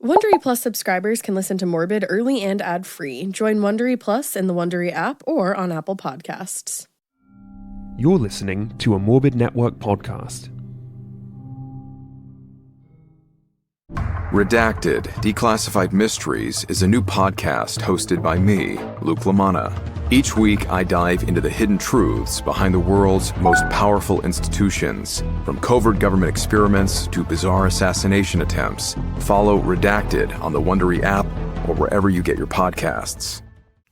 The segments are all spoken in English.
Wondery Plus subscribers can listen to Morbid early and ad-free. Join Wondery Plus in the Wondery app or on Apple Podcasts. You're listening to a Morbid Network podcast. Redacted, Declassified Mysteries is a new podcast hosted by me, Luke LaManna. Each week, I dive into the hidden truths behind the world's most powerful institutions, from covert government experiments to bizarre assassination attempts. Follow Redacted on the Wondery app or wherever you get your podcasts.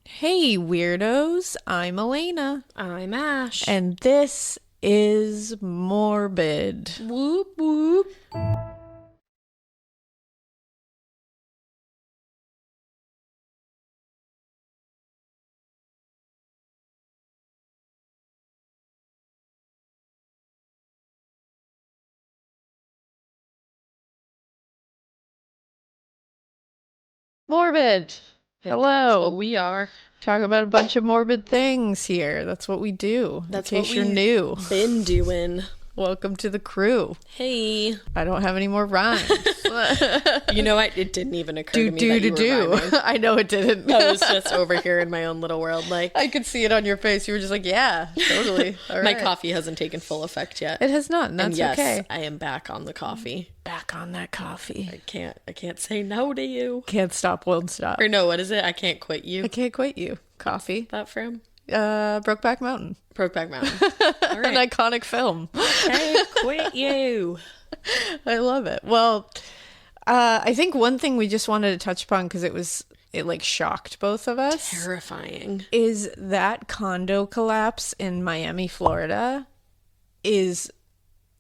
Hey, weirdos. I'm Elena. I'm Ash. And this is Morbid. Whoop, whoop. Morbid. Hello. That's what we are. Talk about a bunch of morbid things here. That's what we do. That's in case what you're new. Been doing. Welcome to the crew. Hey. I don't have any more rhymes. You know what? It didn't even occur to me that you were rhyming. I know it didn't. I was just over here in my own little world. Like, I could see it on your face. You were just like, yeah, totally. All my right. coffee hasn't taken full effect yet. It has not, and that's And yes, okay. I am back on the coffee. Back on that coffee. I can't say no to you. Can't stop, won't stop. Or no, what is it? I can't quit you. I can't quit you. Coffee. That from? Brokeback Mountain. Brokeback Mountain. All right. An iconic film. Can't quit you. I love it. Well, I think one thing we just wanted to touch upon, because it like shocked both of us, Terrifying. is that condo collapse in Miami, Florida is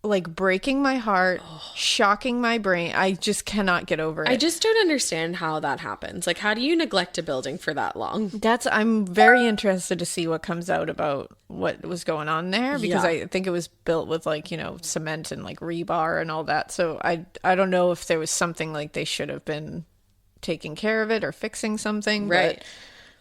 like breaking my heart, shocking my brain. I just cannot get over it. I just don't understand how that happens. Like, how do you neglect a building for that long? I'm very interested to see what comes out about what was going on there, because Yeah. I think it was built with like, cement and like rebar and all that. So I don't know if there was something like they should have been taking care of it or fixing something. Right. But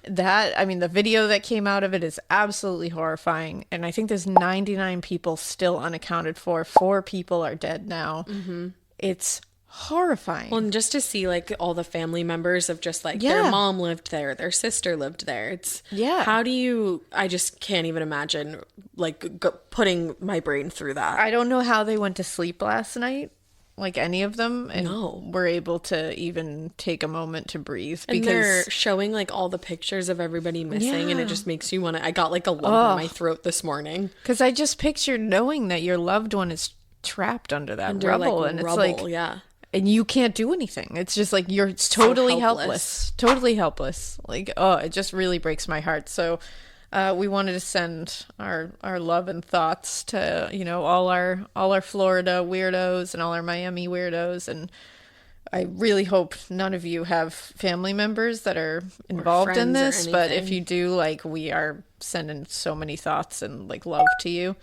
the video that came out of it is absolutely horrifying. And I think there's 99 people still unaccounted for. 4 people are dead now. Mm-hmm. It's horrifying. Well, and just to see like all the family members of just like Yeah. their mom lived there, their sister lived there. It's how do you? I just can't even imagine like putting my brain through that. I don't know how they went to sleep last night, like any of them, and were able to even take a moment to breathe. And because they're showing like all the pictures of everybody missing, and it just makes you want to. I got like a lump in my throat this morning because I just pictured knowing that your loved one is trapped under that rubble, like, and it's rubble, like, yeah. And you can't do anything. It's just like you're totally helpless. Totally helpless. Like, it just really breaks my heart. So we wanted to send our love and thoughts to, all our Florida weirdos and all our Miami weirdos. And I really hope none of you have family members that are involved in this. But if you do, like, we are sending so many thoughts and like love to you.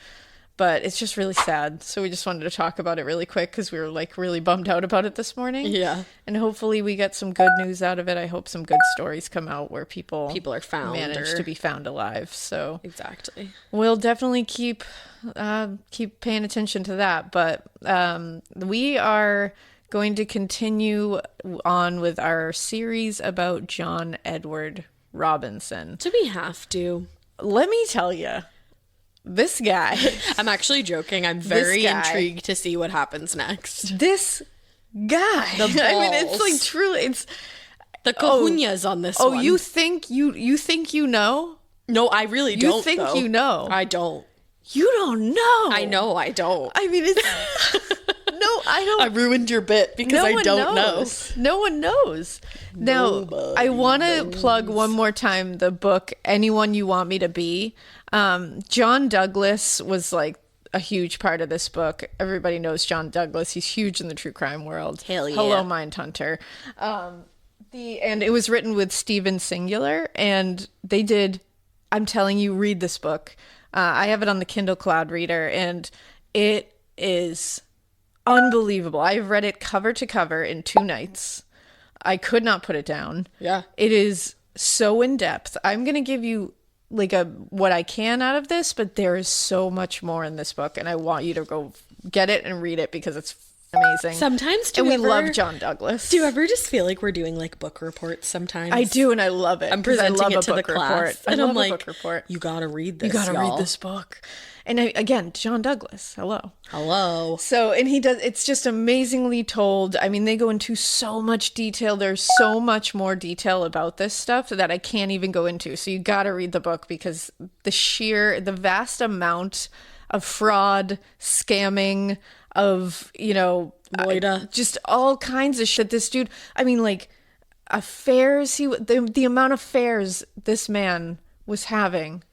But it's just really sad. So we just wanted to talk about it really quick because we were like really bummed out about it this morning. Yeah. And hopefully we get some good news out of it. I hope some good stories come out where people are found, manage to be found alive. So exactly. We'll definitely keep paying attention to that. But we are going to continue on with our series about John Edward Robinson. Do we have to? Let me tell you. This guy. I'm actually joking. I'm very intrigued to see what happens next. This guy. The balls. I mean, it's like truly, it's the kahunas on this one. Oh, you think you know? No, I really don't. You think though. you know? I don't. You don't know. I know I don't. I mean, it's no, I don't. I ruined your bit because I don't know. No one knows. Now, I want to plug one more time the book "Anyone You Want Me to Be." John Douglas was like a huge part of this book. Everybody knows John Douglas. He's huge in the true crime world. Hell yeah. Hello, Mindhunter. And it was written with Stephen Singular, and they did. I'm telling you, read this book. I have it on the Kindle Cloud Reader, and it is unbelievable. I've read it cover to cover in 2 nights. I could not put it down. Yeah. It is so in depth. I'm going to give you like what I can out of this, but there is so much more in this book, and I want you to go get it and read it because it's amazing. Sometimes we love John Douglas. Do you ever just feel like we're doing like book reports sometimes? I do, and I love it. I'm presenting it to the report. class, and I'm like, you gotta read this. You gotta read this book. And again, John Douglas. Hello. So, and it's just amazingly told. I mean, they go into so much detail. There's so much more detail about this stuff that I can't even go into. So you gotta read the book because the vast amount of fraud, scamming, of, just all kinds of shit. This dude, I mean, like, affairs, the amount of affairs this man was having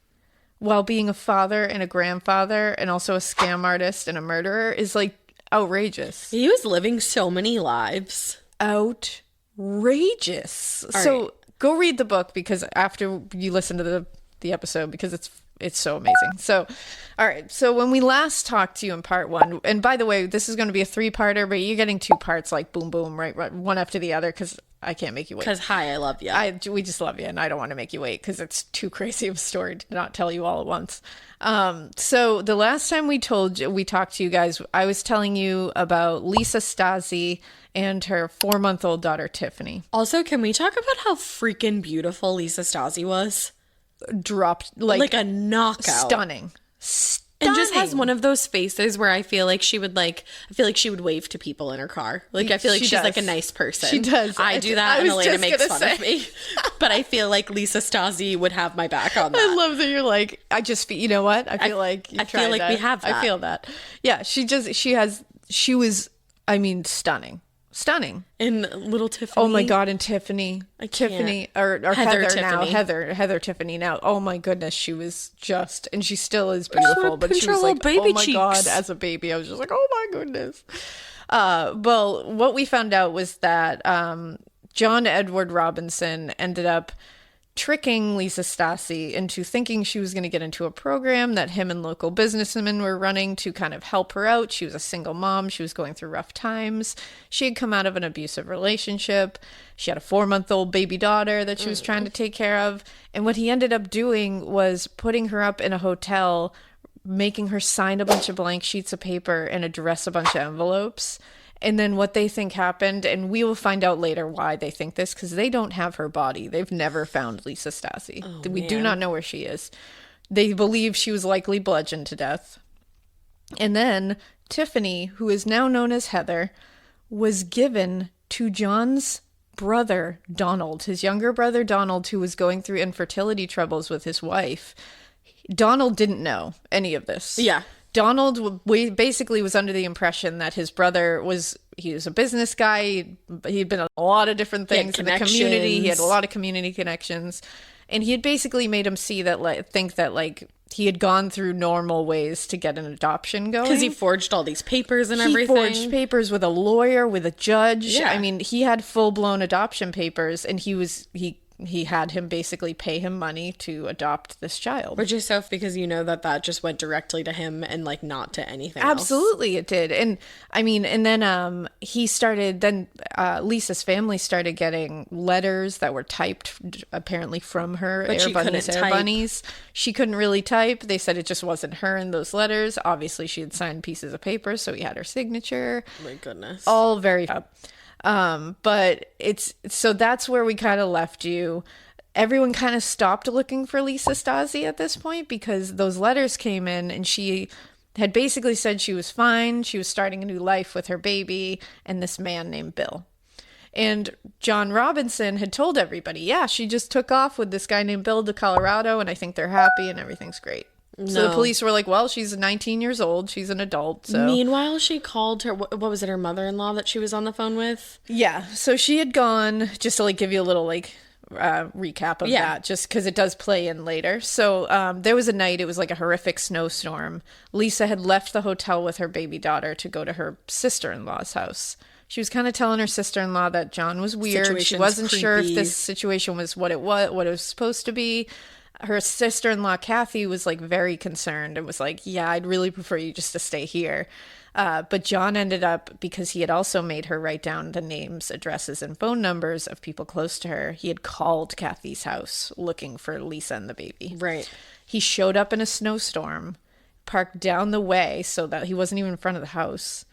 while being a father and a grandfather and also a scam artist and a murderer is, like, outrageous. He was living so many lives. Outrageous. Go read the book because after you listen to the episode, because it's so amazing. So, all right. So when we last talked to you in part 1, and by the way, this is going to be a 3-parter, but you're getting 2 parts, like boom, boom, right, one after the other, because I can't make you wait. Because, hi, I love you. We just love you, and I don't want to make you wait because it's too crazy of a story to not tell you all at once. So the last time we talked to you guys, I was telling you about Lisa Stasi and her 4-month-old daughter, Tiffany. Also, can we talk about how freaking beautiful Lisa Stasi was? Dropped like a knockout. Stunning. And just has one of those faces where I feel like she would wave to people in her car. Like, I feel like she's like a nice person. She does. I do that and Elena makes fun of me. But I feel like Lisa Stasi would have my back on that. I love that you're like, you know what? I feel like we have that. I feel that. Yeah, she was, I mean, stunning. And little Tiffany. Oh my God, and Tiffany. Tiffany, or Heather now. Heather Tiffany now. Oh my goodness, she was just, and she still is beautiful, but she was like, oh my God, as a baby, I was just like, oh my goodness. Well, what we found out was that John Edward Robinson ended up tricking Lisa Stasi into thinking she was going to get into a program that him and local businessmen were running to kind of help her out. She was a single mom. She was going through rough times. She had come out of an abusive relationship. She had a 4-month-old baby daughter that she was trying to take care of. And what he ended up doing was putting her up in a hotel, making her sign a bunch of blank sheets of paper and address a bunch of envelopes. And then what they think happened, and we will find out later why they think this, because they don't have her body. They've never found Lisa Stasi. We do not know where she is. They believe she was likely bludgeoned to death. And then Tiffany, who is now known as Heather, was given to John's brother, Donald, his younger brother, Donald, who was going through infertility troubles with his wife. Donald didn't know any of this. Yeah. Donald basically was under the impression that his brother was a business guy. He'd been a lot of different things in the community. He had a lot of community connections. And he had basically made him think that he had gone through normal ways to get an adoption going. Because he forged all these papers and everything. He forged papers with a lawyer, with a judge. Yeah. I mean, he had full-blown adoption papers, and he had him basically pay him money to adopt this child. Which is so, because that just went directly to him and not to anything Absolutely else. It did. And I mean, and then Lisa's family started getting letters that were typed apparently from her Air Bunnies. She couldn't really type. They said it just wasn't her in those letters. Obviously she had signed pieces of paper, so he had her signature. Oh my goodness. All very but so that's where we kind of left you. Everyone kind of stopped looking for Lisa Stasi at this point because those letters came in and she had basically said she was fine. She was starting a new life with her baby and this man named Bill. And John Robinson had told everybody, yeah, she just took off with this guy named Bill to Colorado and I think they're happy and everything's great. No. So the police were like, well, she's 19 years old. She's an adult. So meanwhile, she called her, what was it, her mother-in-law that she was on the phone with? Yeah. So she had gone, just to give you a little recap of that, just because it does play in later. So there was a night, it was like a horrific snowstorm. Lisa had left the hotel with her baby daughter to go to her sister-in-law's house. She was kind of telling her sister-in-law that John was weird. She wasn't sure if this situation was what it was supposed to be. Her sister-in-law, Kathy, was very concerned and was like, yeah, I'd really prefer you just to stay here. But John ended up, because he had also made her write down the names, addresses, and phone numbers of people close to her, he had called Kathy's house looking for Lisa and the baby. Right. He showed up in a snowstorm, parked down the way so that he wasn't even in front of the house,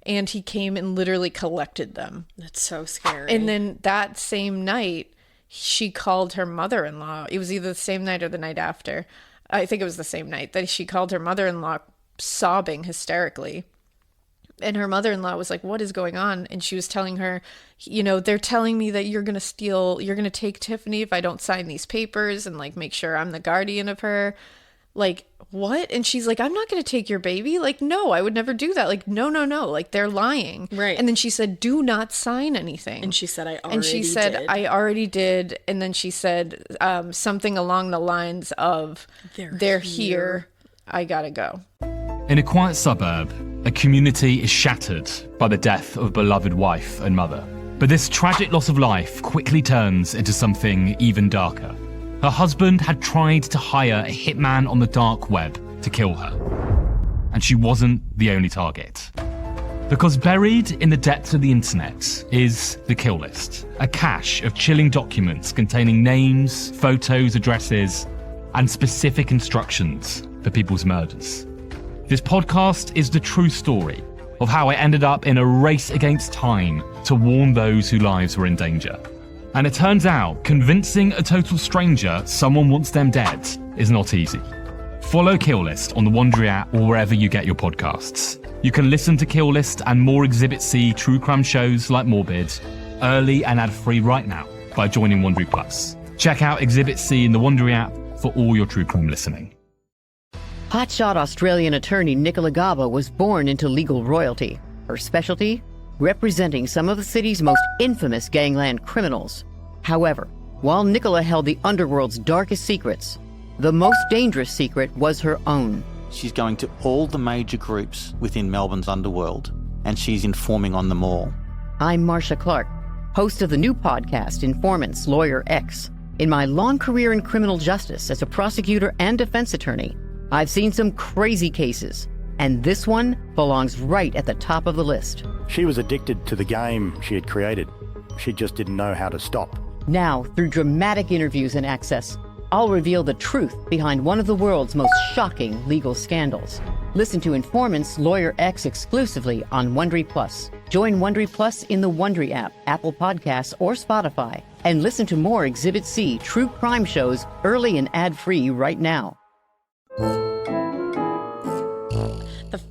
and he came and literally collected them. That's so scary. And then that same night, she called her mother-in-law. It was either the same night or the night after. I think it was the same night that she called her mother-in-law sobbing hysterically. And her mother-in-law was like, what is going on? And she was telling her, you know, they're telling me that you're going to take Tiffany if I don't sign these papers and like make sure I'm the guardian of her. Like, what? And she's like, I'm not going to take your baby. Like, no, I would never do that. Like, no. Like, they're lying. Right. And then she said, do not sign anything. And she said, I already did. And then she said something along the lines of, they're here. I gotta go. In a quiet suburb, a community is shattered by the death of a beloved wife and mother. But this tragic loss of life quickly turns into something even darker. Her husband had tried to hire a hitman on the dark web to kill her. And she wasn't the only target. Because buried in the depths of the internet is the kill list, a cache of chilling documents containing names, photos, addresses, and specific instructions for people's murders. This podcast is the true story of how I ended up in a race against time to warn those whose lives were in danger. And it turns out, convincing a total stranger someone wants them dead is not easy. Follow Kill List on the Wondery app or wherever you get your podcasts. You can listen to Kill List and more Exhibit C true crime shows like Morbid early and ad-free right now by joining Wondery Plus. Check out Exhibit C in the Wondery app for all your true crime listening. Hotshot Australian attorney Nicola Gaba was born into legal royalty. Her specialty? Representing some of the city's most infamous gangland criminals. However, while Nicola held the underworld's darkest secrets, the most dangerous secret was her own. She's going to all the major groups within Melbourne's underworld, and she's informing on them all. I'm Marcia Clark, host of the new podcast, Informants Lawyer X. In my long career in criminal justice as a prosecutor and defense attorney, I've seen some crazy cases, and this one belongs right at the top of the list. She was addicted to the game she had created. She just didn't know how to stop. Now, through dramatic interviews and access, I'll reveal the truth behind one of the world's most shocking legal scandals. Listen to Informants Lawyer X exclusively on Wondery Plus. Join Wondery Plus in the Wondery app, Apple Podcasts, or Spotify, and listen to more Exhibit C true crime shows early and ad-free right now.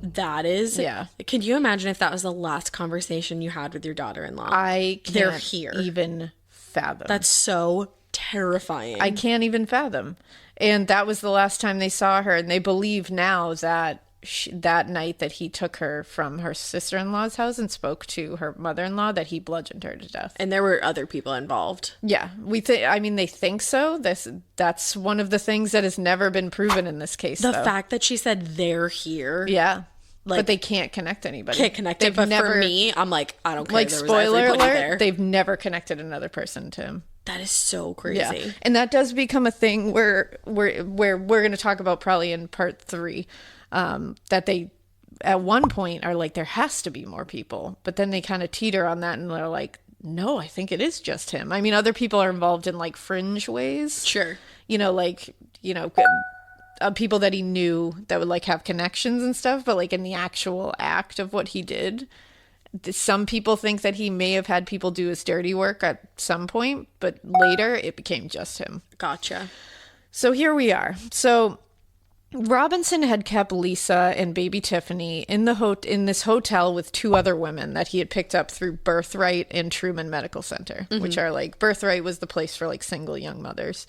That is, yeah. Can you imagine if that was the last conversation you had with your daughter-in-law? I They're can't here. even fathom. That's so terrifying. I can't even fathom. And that was the last time they saw her. And they believe now that that night that he took her from her sister-in-law's house and spoke to her mother-in-law, that he bludgeoned her to death. And there were other people involved. Yeah, they think so. That's one of the things that has never been proven in this case. The fact that she said they're here. Yeah. But they can't connect anybody. Can't connect it. But for me, I'm like, I don't care. Like, there spoiler was alert, there. they've never connected another person to him. That is so crazy. Yeah. And that does become a thing where we're going to talk about probably in part 3, that they at one point are like, there has to be more people. But then they kind of teeter on that and they're like, no, I think it is just him. I mean, other people are involved in like fringe ways. Sure. People that he knew that would like have connections and stuff, but like in the actual act of what he did, some people think that he may have had people do his dirty work at some point, but later it became just him. Gotcha. So here we are. So Robinson had kept Lisa and baby Tiffany in this hotel with 2 other women that he had picked up through Birthright and Truman Medical Center, which are like, Birthright was the place for like single young mothers.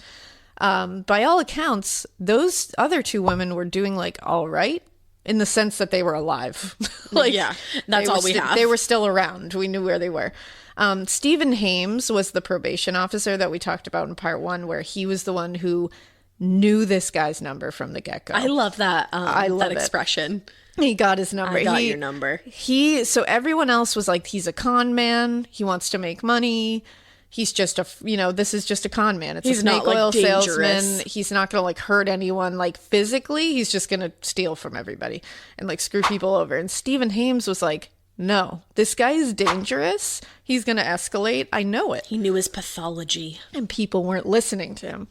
By all accounts, those other 2 women were doing like all right, in the sense that they were alive. Like, yeah, that's all we have. They were still around. We knew where they were. Stephen Hames was the probation officer that we talked about in part 1, where he was the one who knew this guy's number from the get-go. I love that. I love that expression. He got his number. I got your number. So everyone else was like, he's a con man. He wants to make money. He's just this is just a con man. He's a snake oil salesman. He's not going to like hurt anyone like physically. He's just going to steal from everybody and like screw people over. And Stephen Hames was like, no, this guy is dangerous. He's going to escalate. I know it. He knew his pathology. And people weren't listening to him.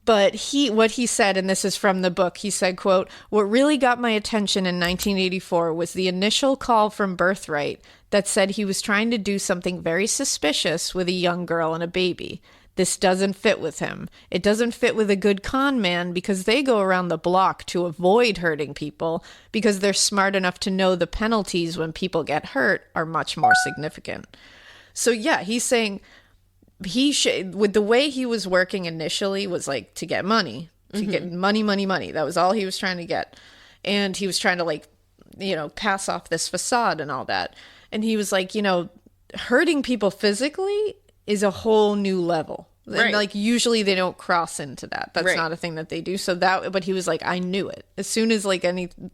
But what he said, and this is from the book, he said, quote, "What really got my attention in 1984 was the initial call from Birthright that said he was trying to do something very suspicious with a young girl and a baby. This doesn't fit with him. It doesn't fit with a good con man because they go around the block to avoid hurting people because they're smart enough to know the penalties when people get hurt are much more significant." So yeah, he's saying with the way he was working initially was like to get money, get money. That was all he was trying to get. And he was trying to like, pass off this facade and all that. And he was like, hurting people physically is a whole new level. Right. And like usually they don't cross into that. That's not a thing that they do. But he was like, I knew it. As soon as like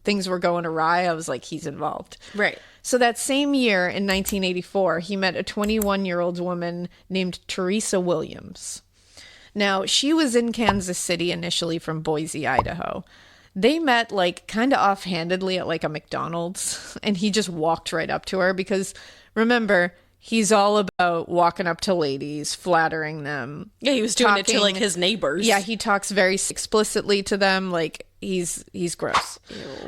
things were going awry, I was like, he's involved. Right. So that same year in 1984, he met a 21-year-old woman named Teresa Williams. Now, she was in Kansas City initially from Boise, Idaho. They met like kind of offhandedly at like a McDonald's, and he just walked right up to her because remember, he's all about walking up to ladies, flattering them. Yeah, he was doing it to like his neighbors. Yeah, he talks very explicitly to them. Like he's gross.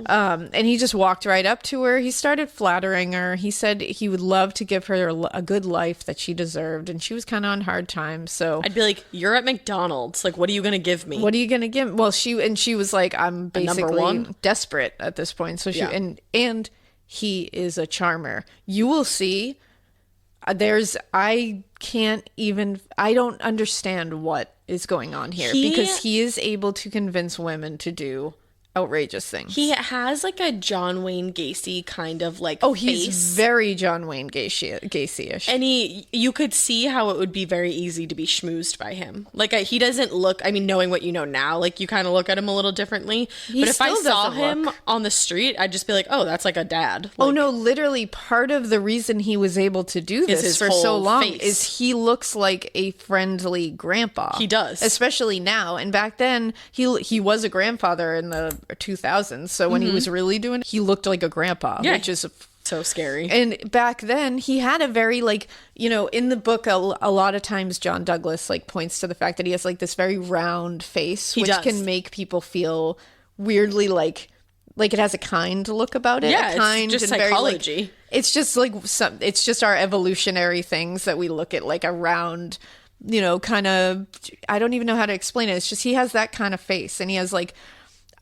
And he just walked right up to her. He started flattering her. He said he would love to give her a good life that she deserved, and she was kind of on hard times. So I'd be like, "You're at McDonald's. Like, what are you gonna give me? What are you gonna give?" Well, she was like, "I'm basically desperate at this point." So and he is a charmer. You will see. I don't understand what is going on here because he is able to convince women to do outrageous things. He has like a John Wayne Gacy kind of like face. He's very John Wayne Gacy-ish. And you could see how it would be very easy to be schmoozed by him. Like he doesn't look, I mean, knowing what you know now, like you kind of look at him a little differently. But if I saw him on the street, I'd just be like, oh, that's like a dad. Like, oh no, literally part of the reason he was able to do this for so long is he looks like a friendly grandpa. He does. Especially now. And back then, he was a grandfather in the 2000s, so when he was really doing it, he looked like a grandpa, which is so scary. And back then he had a very like, in the book a lot of times John Douglas like points to the fact that he has like this very round face, which can make people feel weirdly like it has a kind look about it. Yeah, kind it's just and psychology. Very, like, it's just like it's just our evolutionary things that we look at like a round, kind of, I don't even know how to explain it. It's just he has that kind of face, and he has like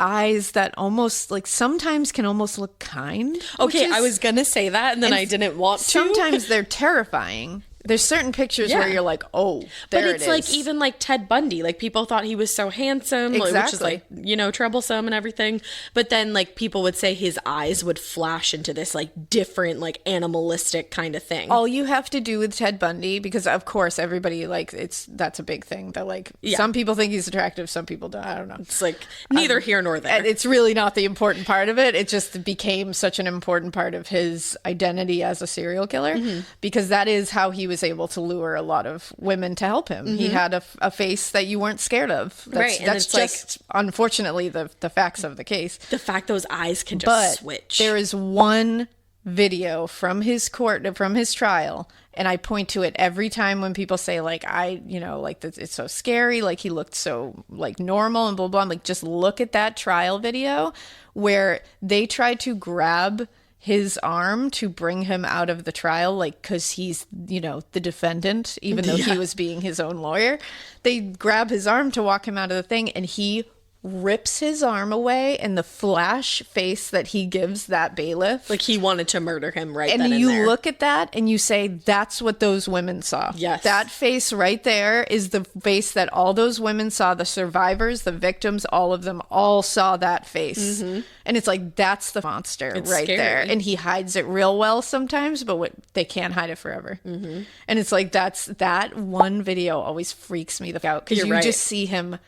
eyes that almost like sometimes can almost look kind. Okay, I was gonna say that and then I didn't want to. Sometimes they're terrifying. There's certain pictures where you're like, oh, there it is. But it's like even like Ted Bundy. Like people thought he was so handsome, which is like, troublesome and everything. But then like people would say his eyes would flash into this like different, like animalistic kind of thing. All you have to do with Ted Bundy, because of course everybody like that's a big thing that like some people think he's attractive, some people don't. I don't know. It's like neither here nor there. It's really not the important part of it. It just became such an important part of his identity as a serial killer because that is how he was able to lure a lot of women to help him. He had a face that you weren't scared of. That's just unfortunately the facts of the case. The fact those eyes can just switch. There is one video from his trial, and I point to it every time when people say like it's so scary, like he looked so like normal and blah blah. I'm like, just look at that trial video where they tried to grab his arm to bring him out of the trial, like, because he's, the defendant, even though he was being his own lawyer. They grab his arm to walk him out of the thing, and he rips his arm away, and the flash face that he gives that bailiff, like he wanted to murder him right and then and you there. Look at that and you say, that's what those women saw. Yes, that face right there is the face that all those women saw. The survivors, the victims, all of them all saw that face. And it's like, that's the monster. It's right scary. There. And he hides it real well sometimes, but they can't hide it forever. And it's like, that one video always freaks me the fuck out, because you just see him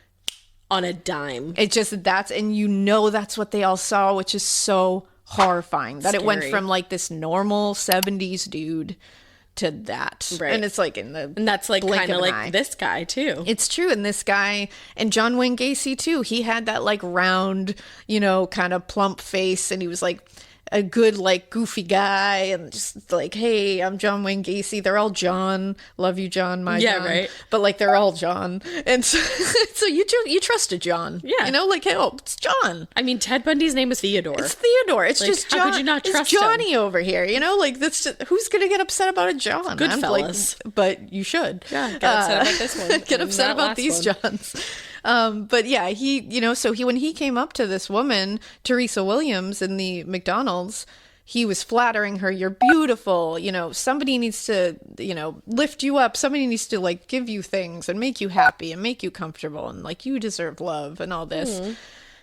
on a dime. It just, and that's what they all saw, which is so horrifying. That it went from like this normal 70s dude to that. Right. And it's like and that's like kind of like this guy too. It's true. And this guy, and John Wayne Gacy too, he had that like round, kind of plump face, and he was like, a good, like, goofy guy and just like, hey, I'm John Wayne Gacy. They're all John. Love you, John. My John. Right. But like, they're all John. And so, so you trusted John. Yeah. You know, like, hey, oh, it's John. I mean, Ted Bundy's name is Theodore. It's Theodore. It's like, just John. How could you not trust it's Johnny over here. You know, like, that's just, who's going to get upset about a John? Goodfellas. Like, but you should. Yeah, get upset about this one. Get upset about these Johns. But yeah, he, you know, so when he came up to this woman, Teresa Williams, in the McDonald's, he was flattering her. You're beautiful. You know, somebody needs to, you know, lift you up. Somebody needs to, like, give you things and make you happy and make you comfortable. And, like, you deserve love and all this.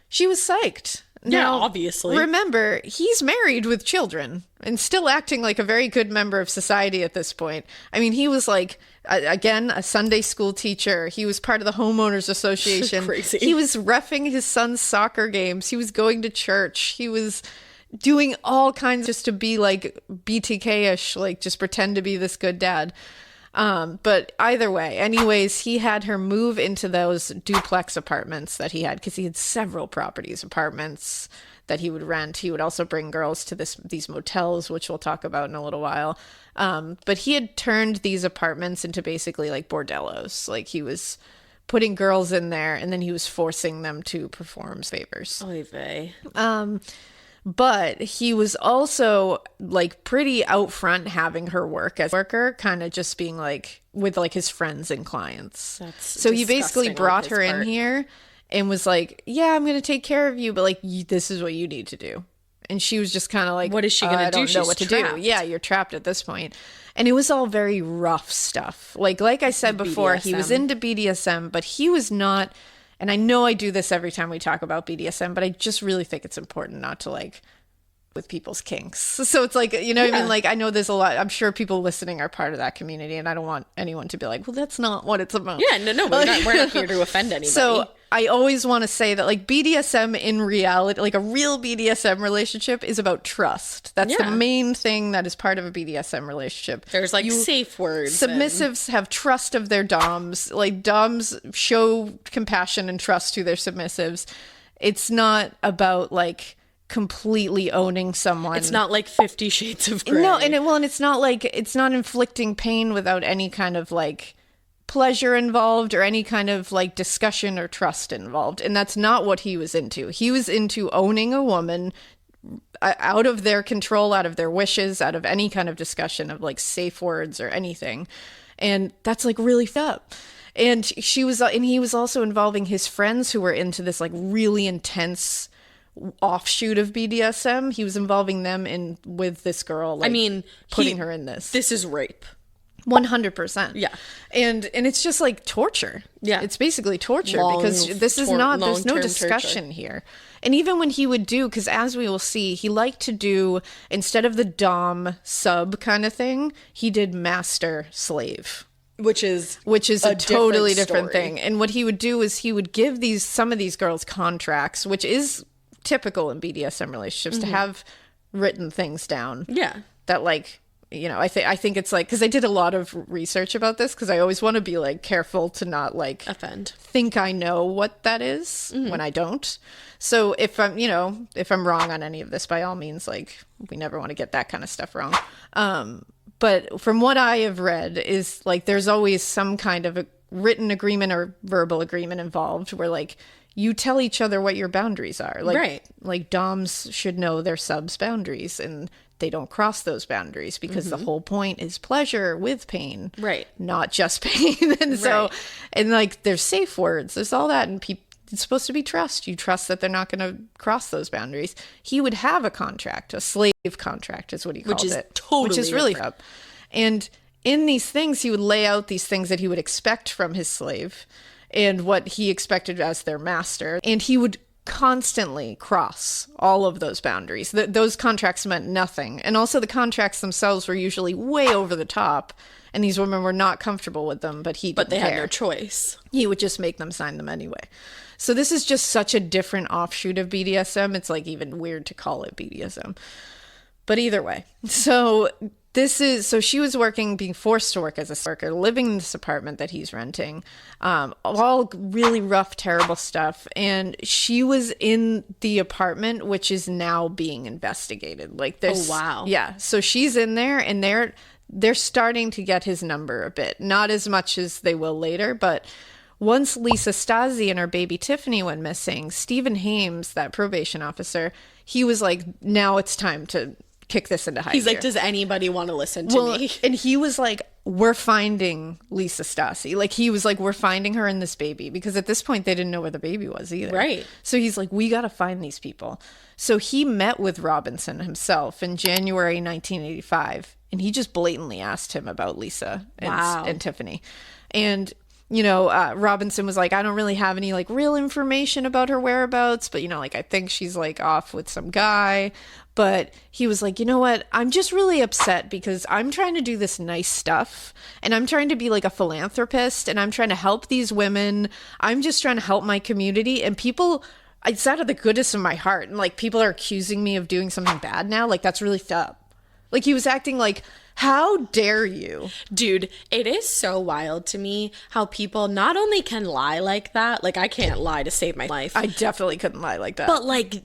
She was psyched. Now, obviously. Remember, he's married with children and still acting like a very good member of society at this point. I mean, he was like, again, a Sunday school teacher. He was part of the homeowners association. Crazy. He was reffing his son's soccer games. He was going to church. He was doing all kinds just to be like BTK-ish, like just pretend to be this good dad. But either way, anyways, he had her move into those duplex apartments that he had, because he had several properties, apartments that he would rent. He would also bring girls to these motels, which we'll talk about in a little while. But he had turned these apartments into basically like bordellos. Like, he was putting girls in there and then he was forcing them to perform favors. Oy vey. But he was also like pretty out front having her work as a worker, kind of just being like with like his friends and clients. So he basically brought her in here and was like, yeah, I'm going to take care of you, but like, this is what you need to do. And she was just kind of like, what is she going to do? I don't know what to do. Yeah, you're trapped at this point. And it was all very rough stuff. Like I said before, he was into BDSM, but he was not. And I know I do this every time we talk about BDSM, but I just really think it's important not to like with people's kinks. So it's like, you know what I mean? Like, I know there's a lot, I'm sure people listening are part of that community, and I don't want anyone to be like, well, that's not what it's about. Yeah, no, we're not here to offend anybody. So I always want to say that like BDSM in reality, like a real BDSM relationship is about trust. That's the main thing that is part of a BDSM relationship. There's like safe words. Submissives have trust of their doms. Like, doms show compassion and trust to their submissives. It's not about like completely owning someone. It's not like 50 Shades of Grey. No, and it's not like, it's not inflicting pain without any kind of like pleasure involved or any kind of like discussion or trust involved. And that's not what he was into. He was into owning a woman out of their control, out of their wishes, out of any kind of discussion of like safe words or anything. And that's like really up. And he was also involving his friends who were into this like really intense offshoot of BDSM. He was involving them with this girl. Like, I mean, putting her in this. This is rape. 100%. Yeah. And it's just like torture. Yeah. It's basically torture because this is not, there's no discussion torture here. And even when he would do, because as we will see, he liked to do, instead of the dom sub kind of thing, he did master slave. Which is a totally different thing. And what he would do is he would give some of these girls contracts, which is typical in BDSM relationships, to have written things down. Yeah. That like, you know, I think it's like, because I did a lot of research about this, because I always want to be like careful to not like offend, think I know what that is when I don't. So if I'm wrong on any of this, by all means, like, we never want to get that kind of stuff wrong. But from what I have read is like, there's always some kind of a written agreement or verbal agreement involved where like you tell each other what your boundaries are. Like, right. Like doms should know their subs' boundaries, and they don't cross those boundaries, because the whole point is pleasure with pain, right? Not just pain. And so, and like, there's safe words, there's all that, and it's supposed to be trust. You trust that they're not going to cross those boundaries. He would have a contract, a slave contract is what he called it, which is really up. And in these things, he would lay out these things that he would expect from his slave and what he expected as their master, and he would constantly cross all of those boundaries. Those contracts meant nothing. And also the contracts themselves were usually way over the top, and these women were not comfortable with them, but they had no choice. He would just make them sign them anyway. So this is just such a different offshoot of BDSM. It's like even weird to call it BDSM. But either way, so So she was being forced to work as a worker, living in this apartment that he's renting, all really rough, terrible stuff. And she was in the apartment, which is now being investigated. Like this. Oh, wow. Yeah. So she's in there, and they're starting to get his number a bit. Not as much as they will later, but once Lisa Stasi and her baby Tiffany went missing, Stephen Hames, that probation officer, he was like, now it's time to kick this into high He's gear. like, does anybody want to listen to me? And he was like, we're finding Lisa Stasi. Like, he was like, we're finding her and this baby. Because at this point, they didn't know where the baby was either. Right. So he's like, we got to find these people. So he met with Robinson himself in January 1985. And he just blatantly asked him about Lisa and Tiffany. And Robinson was like, I don't really have any like real information about her whereabouts, but like I think she's like off with some guy. But he was like, you know what? I'm just really upset because I'm trying to do this nice stuff and I'm trying to be like a philanthropist and I'm trying to help these women. I'm just trying to help my community, and people, it's out of the goodness of my heart. And like people are accusing me of doing something bad now. Like that's really fucked up. Like he was acting like, how dare you? Dude, it is so wild to me how people not only can lie like that, like I can't lie to save my life. I definitely couldn't lie like that. But like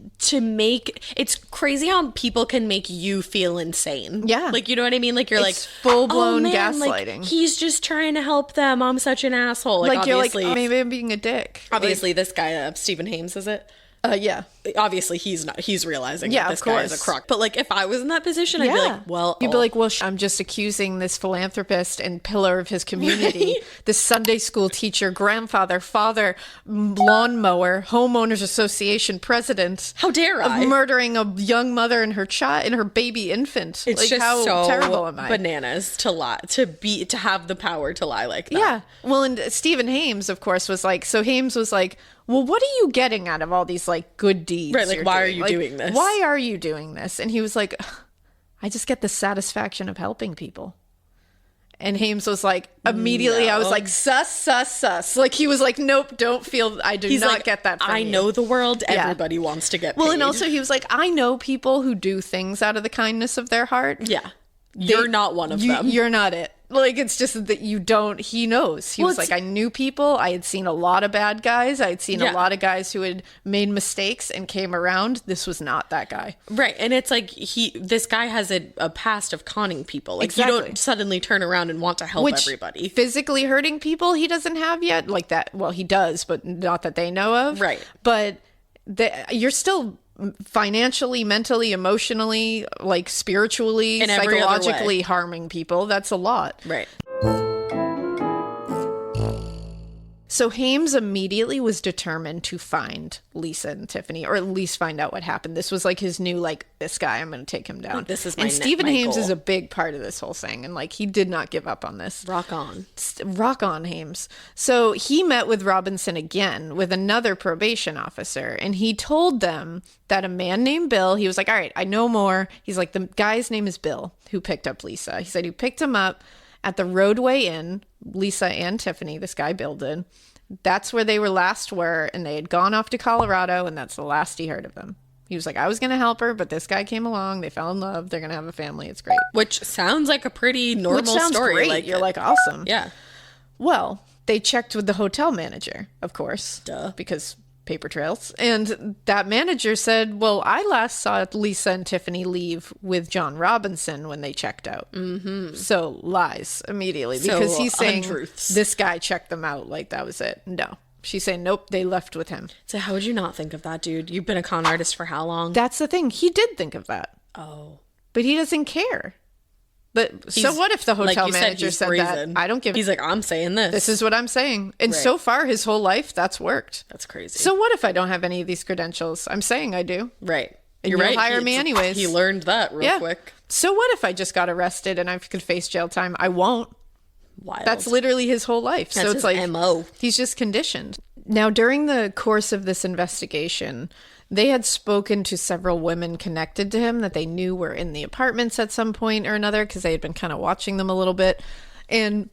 it's crazy how people can make you feel insane. Yeah. Like, you know what I mean? Like you're it's like full-blown gaslighting. Like, he's just trying to help them. I'm such an asshole. Like you're like, maybe I'm being a dick. Obviously this guy, Stephen Hames, is it? Yeah. Obviously he's realizing that this guy is a crock. But like if I was in that position, I'd be like, well, you'd be like, well, I'm just accusing this philanthropist and pillar of his community, right? This Sunday school teacher, grandfather, father, lawnmower, homeowners association president. How dare I? Of murdering a young mother and her child and her baby infant. It's like, just how so terrible am I? Bananas to lie, to have the power to lie like that. Yeah. Well, and Stephen Hames, of course, was like, so Hames was like, well, what are you getting out of all these like good deeds? Right, like why are you doing this? Why are you doing this? And he was like, I just get the satisfaction of helping people. And Hames was like, immediately I was like, sus. Like he was like, nope, don't feel, I do not get that from I you. know the world, everybody wants to get paid. Well, and also he was like, I know people who do things out of the kindness of their heart. Yeah. You're not one of them. You're not it. Like, it's just that you don't, he knows. He was like, I knew people. I had seen a lot of bad guys. I had seen a lot of guys who had made mistakes and came around. This was not that guy. Right. And it's like, this guy has a past of conning people. Like, exactly. You don't suddenly turn around and want to help everybody. Physically hurting people he doesn't have yet. Like that. Well, he does, but not that they know of. Right. But you're still financially, mentally, emotionally, like spiritually, in psychologically harming people. That's a lot. Right. So Hames immediately was determined to find Lisa and Tiffany, or at least find out what happened. This was like his new, like, this guy, I'm going to take him down. This is my And Stephen Hames goal. is a big part of this whole thing. And like, he did not give up on this. Rock on. Rock on, Hames. So he met with Robinson again with another probation officer. And he told them that a man named Bill, he was like, all right, I know more. He's like, the guy's name is Bill, who picked up Lisa. He said he picked him up at the Roadway Inn, Lisa and Tiffany, this guy Bill did. That's where they were, and they had gone off to Colorado, and that's the last he heard of them. He was like, I was going to help her, but this guy came along. They fell in love. They're going to have a family. It's great. Which sounds like a pretty normal story. Great. Like, you're like, awesome. Yeah. Well, they checked with the hotel manager, of course. Duh. Because paper trails. And that manager said, well, I last saw Lisa and Tiffany leave with John Robinson when they checked out. Mm-hmm. So lies immediately. Because he's saying untruths. This guy checked them out. Like that was it. No. She's saying, nope, they left with him. So how would you not think of that, dude? You've been a con artist for how long? That's the thing. He did think of that. Oh. But he doesn't care. But so what if the hotel manager said that? I don't give. He's like, I'm saying this. This is what I'm saying. And so far, his whole life, that's worked. That's crazy. So what if I don't have any of these credentials? I'm saying I do. Right. And you'll hire me anyways. He learned that real quick. So what if I just got arrested and I could face jail time? I won't. Wild. That's literally his whole life. That's so it's his like MO. He's just conditioned. Now, during the course of this investigation, they had spoken to several women connected to him that they knew were in the apartments at some point or another because they had been kind of watching them a little bit. And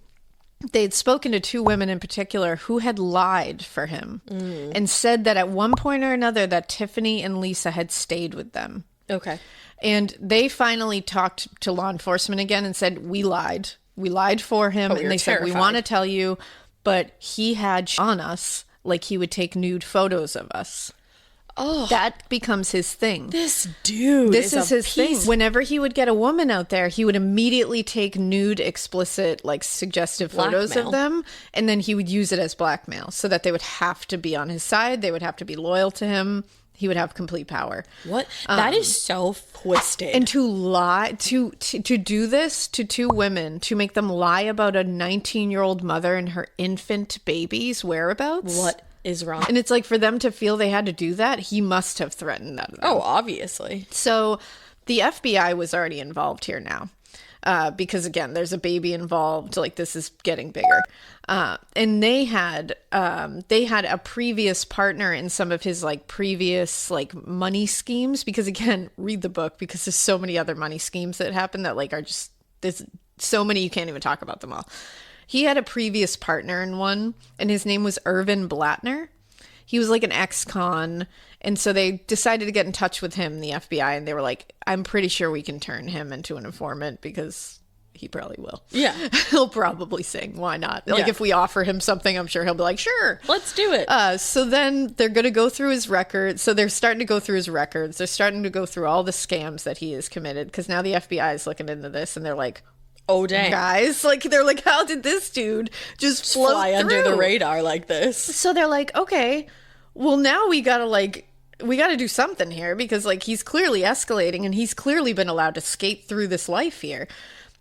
they had spoken to two women in particular who had lied for him and said that at one point or another that Tiffany and Lisa had stayed with them Okay. And they finally talked to law enforcement again and said, we lied. We lied for him. But we and they said, we want to tell you, but he had on us, like he would take nude photos of us. Oh, that becomes his thing. This dude. This is his thing. Whenever he would get a woman out there, he would immediately take nude, explicit, like suggestive photos of them, and then he would use it as blackmail so that they would have to be on his side. They would have to be loyal to him. He would have complete power. What? That is so twisted. And to lie, to do this to two women, to make them lie about a 19-year-old mother and her infant baby's whereabouts. What is wrong? And it's like, for them to feel they had to do that, he must have threatened them. Oh, obviously. So the FBI was already involved here now. Because again, there's a baby involved. Like, this is getting bigger, and they had a previous partner in some of his like previous like money schemes. Because again, read the book, because there's so many other money schemes that happen that like are just, there's so many you can't even talk about them all. He had a previous partner in one, and his name was Irvin Blattner. He was like an ex-con, and so they decided to get in touch with him, the FBI, and they were like, I'm pretty sure we can turn him into an informant, because he probably will. Yeah. He'll probably sing. Why not? Like, if we offer him something, I'm sure he'll be like, sure. Let's do it. So then they're going to go through his records. So they're starting to go through his records. They're starting to go through all the scams that he has committed, because now the FBI is looking into this, and they're like, oh, dang. Guys, like, they're like, how did this dude just float fly through? under the radar like this? So they're like, okay, well, now we gotta do something here, because like he's clearly escalating, and he's clearly been allowed to skate through this life here.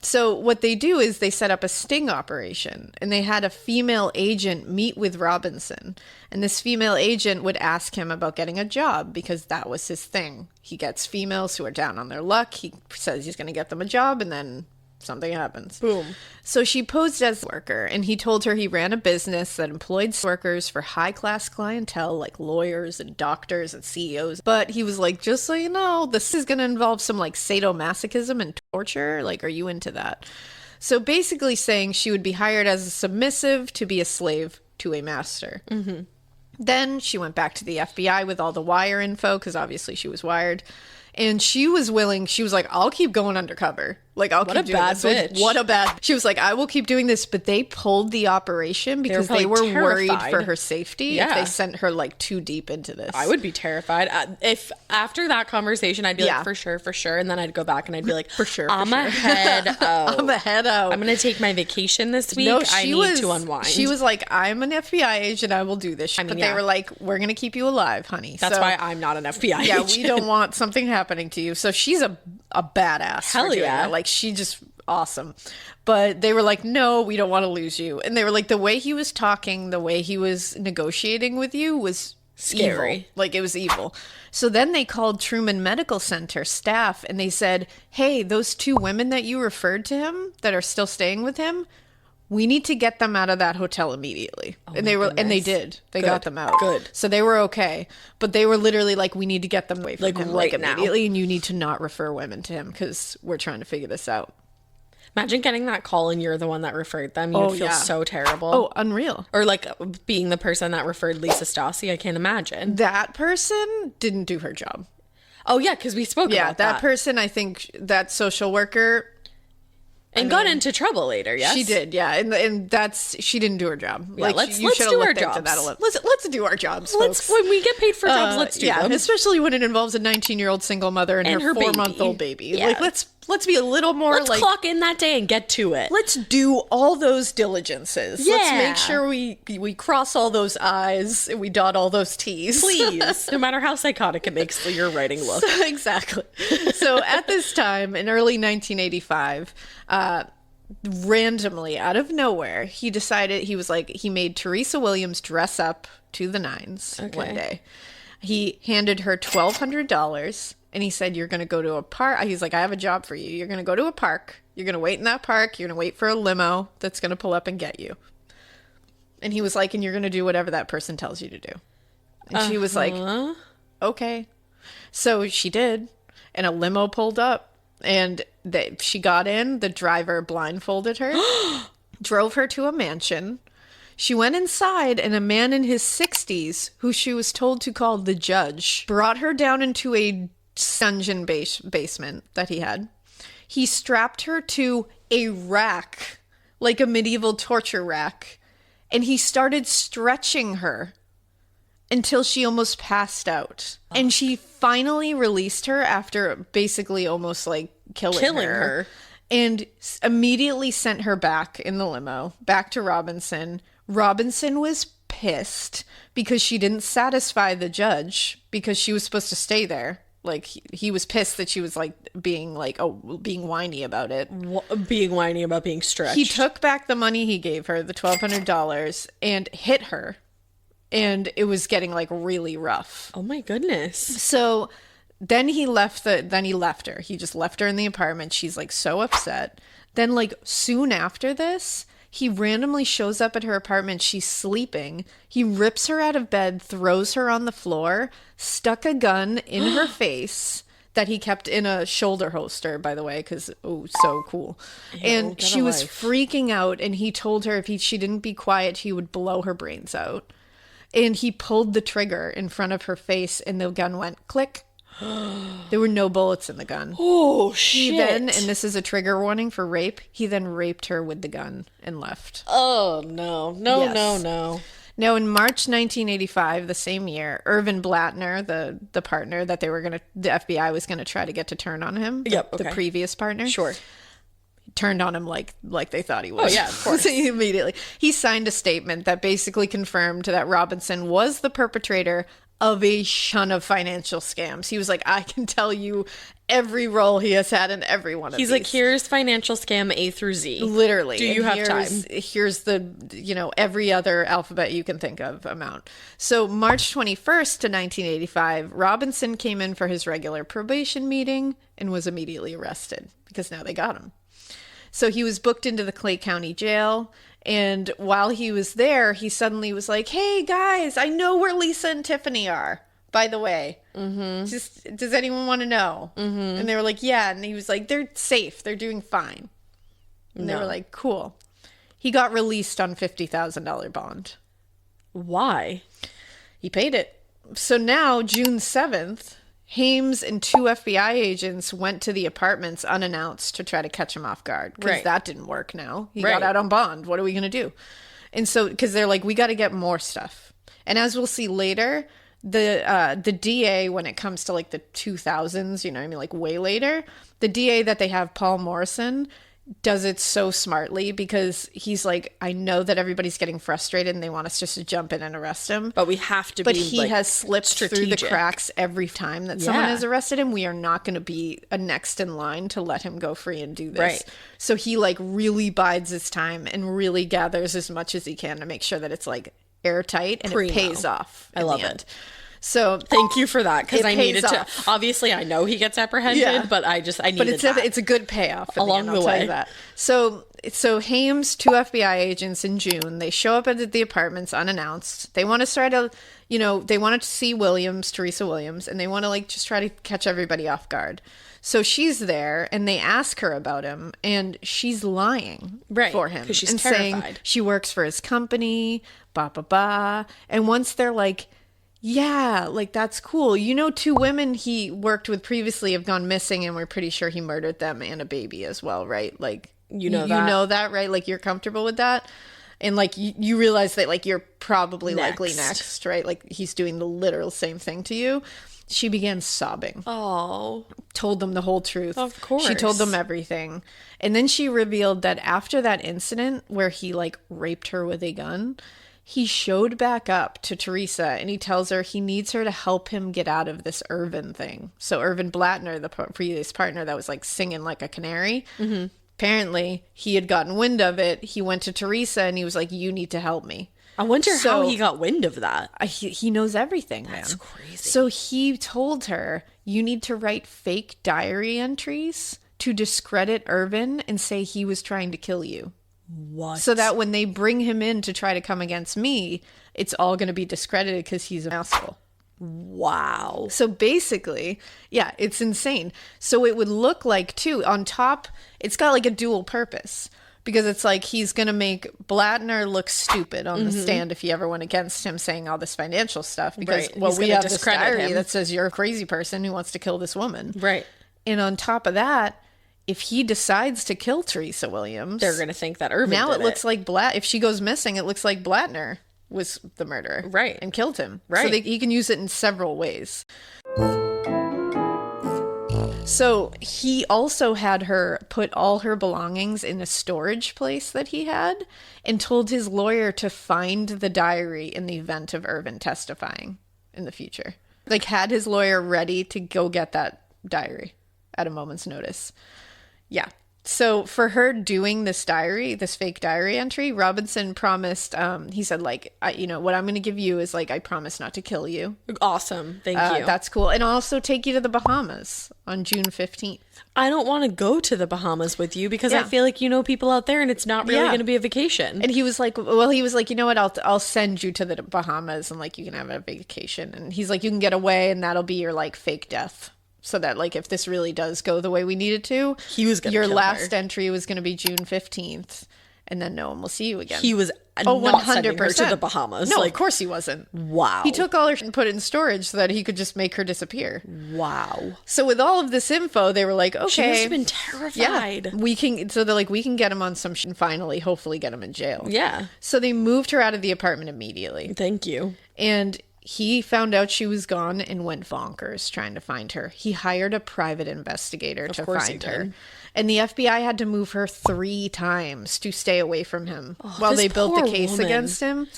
So what they do is they set up a sting operation, and they had a female agent meet with Robinson, and this female agent would ask him about getting a job, because that was his thing. He gets females who are down on their luck. He says he's going to get them a job, and then something happens. Boom. So she posed as a worker, and he told her he ran a business that employed workers for high-class clientele like lawyers and doctors and CEOs. But he was like, just so you know, this is going to involve some like sadomasochism and torture. Like, are you into that? So basically saying she would be hired as a submissive to be a slave to a master. Mm-hmm. Then she went back to the FBI with all the wire info, because obviously she was wired. And she was willing, she was like, I'll keep going undercover. Like, I'll keep doing this. Bitch. What a bad. She was like, I will keep doing this. But they pulled the operation because they were worried for her safety. Yeah. If they sent her like too deep into this. I would be terrified. If after that conversation, I'd be like, for sure. And then I'd go back and I'd be like, for sure. I'm a head out. I'm a head out. I'm going to take my vacation this week. No, I need to unwind. She was like, I'm an FBI agent. I will do this. But they were like, we're going to keep you alive, honey. That's why I'm not an FBI agent. Yeah, we don't want something happening to you. So she's a badass. Hell yeah. Like, she just awesome. But they were like, no, we don't want to lose you. And they were like, the way he was talking, the way he was negotiating with you was scary. Evil. Like, it was evil. So then they called Truman Medical Center staff, and they said, hey, those two women that you referred to him that are still staying with him, we need to get them out of that hotel immediately. And they were, and they did. They got them out. Good. So they were okay. But they were literally like, we need to get them away from him right immediately, now. and you need to not refer women to him, because we're trying to figure this out. Imagine getting that call and you're the one that referred them. You'd feel so terrible. Oh, unreal. Or like being the person that referred Lisa Stassi. I can't imagine. That person didn't do her job. Oh, yeah, because we spoke about that. That person, I think, that social worker... And got into trouble later, yes? She did, yeah. And that's... She didn't do her job. Yeah, like, let's you should have do our looked into jobs. that. Let's do our jobs, folks. When we get paid for jobs, let's do them. Especially when it involves a 19-year-old single mother and her 4-month-old baby. Yeah. Like, let's be a little more let's clock in that day and get to it. Let's do all those diligences. Yeah. Let's make sure we cross all those I's and we dot all those T's. Please. No matter how psychotic it makes your writing look. Exactly. So at this time, in early 1985, randomly, out of nowhere, he decided, he made Teresa Williams dress up to the nines one day. He handed her $1,200 and he said, you're going to go to a park. He's like, I have a job for you. You're going to go to a park. You're going to wait in that park. You're going to wait for a limo that's going to pull up and get you. And he was like, and you're going to do whatever that person tells you to do. And she was like, okay. So she did. And a limo pulled up. And she got in. The driver blindfolded her, drove her to a mansion. She went inside, and a man in his 60s, who she was told to call the judge, brought her down into a dungeon basement that he had. He strapped her to a rack, like a medieval torture rack, and he started stretching her until she almost passed out. And she finally released her after basically almost like killing her. And immediately sent her back in the limo, back to Robinson. Robinson was pissed because she didn't satisfy the judge because she was supposed to stay there. Like, he was pissed that she was like being whiny about it. Being whiny about being stretched. He took back the money he gave her, the $1,200, and hit her. And it was getting like really rough. Oh my goodness. So then he left her. He just left her in the apartment. She's like so upset. Then like soon after this, he randomly shows up at her apartment. She's sleeping. He rips her out of bed, throws her on the floor, stuck a gun in her face that he kept in a shoulder holster, by the way, because, so cool. And she was freaking out, and he told her if she didn't be quiet, he would blow her brains out. And he pulled the trigger in front of her face, and the gun went click. There were no bullets in the gun. Oh, shit. He then, and this is a trigger warning for rape, he then raped her with the gun and left. Oh, no. No. Now, in March 1985, the same year, Irvin Blattner, the partner that the FBI was going to try to get to turn on him, the previous partner. Sure. Turned on him like they thought he was. Oh, yeah, of course. Immediately. He signed a statement that basically confirmed that Robinson was the perpetrator of a shun of financial scams. He was like, I can tell you every role he has had in every one of these. He's like, here's financial scam A through Z. Literally. Do you have time? Here's the, every other alphabet you can think of amount. So March 21st to 1985, Robinson came in for his regular probation meeting and was immediately arrested because now they got him. So he was booked into the Clay County Jail. And while he was there, he suddenly was like, hey, guys, I know where Lisa and Tiffany are, by the way. Mm-hmm. Just, does anyone want to know? Mm-hmm. And they were like, yeah. And he was like, they're safe. They're doing fine. And they were like, cool. He got released on $50,000 bond. Why? He paid it. So now, June 7th, Hames and 2 FBI agents went to the apartments unannounced to try to catch him off guard. Because that didn't work now. He got out on bond. What are we going to do? And so, because they're like, we got to get more stuff. And as we'll see later, the DA, when it comes to like the 2000s, like way later, the DA that they have, Paul Morrison, does it so smartly because he's like, I know that everybody's getting frustrated and they want us just to jump in and arrest him. But we have to But he has slipped through the cracks every time that someone has arrested him. We are not going to be a next in line to let him go free and do this. Right. So he like really bides his time and really gathers as much as he can to make sure that it's like airtight and it pays off. I love it. So thank you for that, because I needed to. Obviously, I know he gets apprehended, but I needed But it's a good payoff along the way. That. So Hames, 2 FBI agents in June, they show up at the apartments unannounced. They want to try to, they wanted to see Teresa Williams, and they want to like just try to catch everybody off guard. So she's there, and they ask her about him, and she's lying for him, because she's and terrified. saying she works for his company, And once they're like, yeah, like that's cool. 2 women he worked with previously have gone missing, and we're pretty sure he murdered them and a baby as well, right? Like, you know that, right? Like, you're comfortable with that, and like you realize that like you're probably likely next, right? Like he's doing the literal same thing to you. She began sobbing. Oh, told them the whole truth. Of course, she told them everything, and then she revealed that after that incident where he like raped her with a gun, he showed back up to Teresa and he tells her he needs her to help him get out of this Irvin thing. So Irvin Blattner, the previous partner that was like singing like a canary, apparently he had gotten wind of it. He went to Teresa and he was like, you need to help me. I wonder how he got wind of that. He knows everything, man. That's crazy. So he told her, you need to write fake diary entries to discredit Irvin and say he was trying to kill you. What? So that when they bring him in to try to come against me, it's all going to be discredited because he's an asshole. Wow. So basically, yeah, it's insane. So it would look like, too, on top, it's got like a dual purpose. Because it's like he's going to make Blattner look stupid on the stand if he ever went against him saying all this financial stuff. Because, well, we have this diary that says you're a crazy person who wants to kill this woman. Right. And on top of that, if he decides to kill Teresa Williams... They're going to think that Irvin now did it looks like if she goes missing, it looks like Blattner was the murderer. Right. And killed him. Right. So he can use it in several ways. So he also had her put all her belongings in a storage place that he had and told his lawyer to find the diary in the event of Irvin testifying in the future. Like, had his lawyer ready to go get that diary at a moment's notice. Yeah. So for her doing this diary, this fake diary entry, Robinson promised, he said, like, what I'm going to give you is, like, I promise not to kill you. Awesome. Thank you. That's cool. And I'll also take you to the Bahamas on June 15th. I don't want to go to the Bahamas with you because I feel like you know people out there and it's not really going to be a vacation. And he was like, you know what? I'll send you to the Bahamas and, like, you can have a vacation. And he's like, you can get away and that'll be your, like, fake death. So that, like, if this really does go the way we need it to, he was gonna your kill last her. Entry was going to be June 15th, and then no one will see you again. He was not sending her to the Bahamas. No, of course he wasn't. Wow. He took all her and put it in storage so that he could just make her disappear. Wow. So with all of this info, they were like, okay. She must have been terrified. Yeah, they're like, we can get him on some shit and finally, hopefully get him in jail. Yeah. So they moved her out of the apartment immediately. Thank you. And he found out she was gone and went bonkers trying to find her. He hired a private investigator to find her. And the FBI had to move her 3 times to stay away from him while they built the case against him.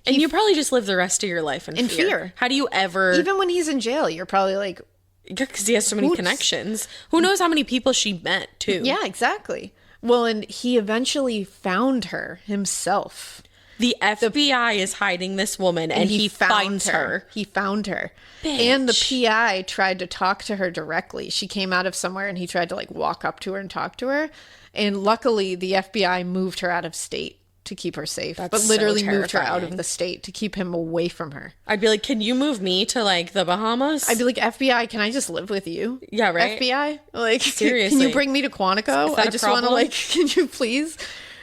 And you probably just live the rest of your life in fear. How do you ever... Even when he's in jail, you're probably like... Because he has so many connections. Who knows how many people she met, too. Yeah, exactly. Well, and he eventually found her himself. The FBI is hiding this woman, and he finds her. He found her. Bitch. And the PI tried to talk to her directly. She came out of somewhere, and he tried to, like, walk up to her and talk to her. And luckily, the FBI moved her out of state to keep her safe. That's but literally so moved her out of terrifying. the state to keep him away from her. I'd be like, can you move me to, like, the Bahamas? I'd be like, FBI, can I just live with you? Yeah, right? FBI? Like, seriously. Can you bring me to Quantico? I just want to, like, can you please?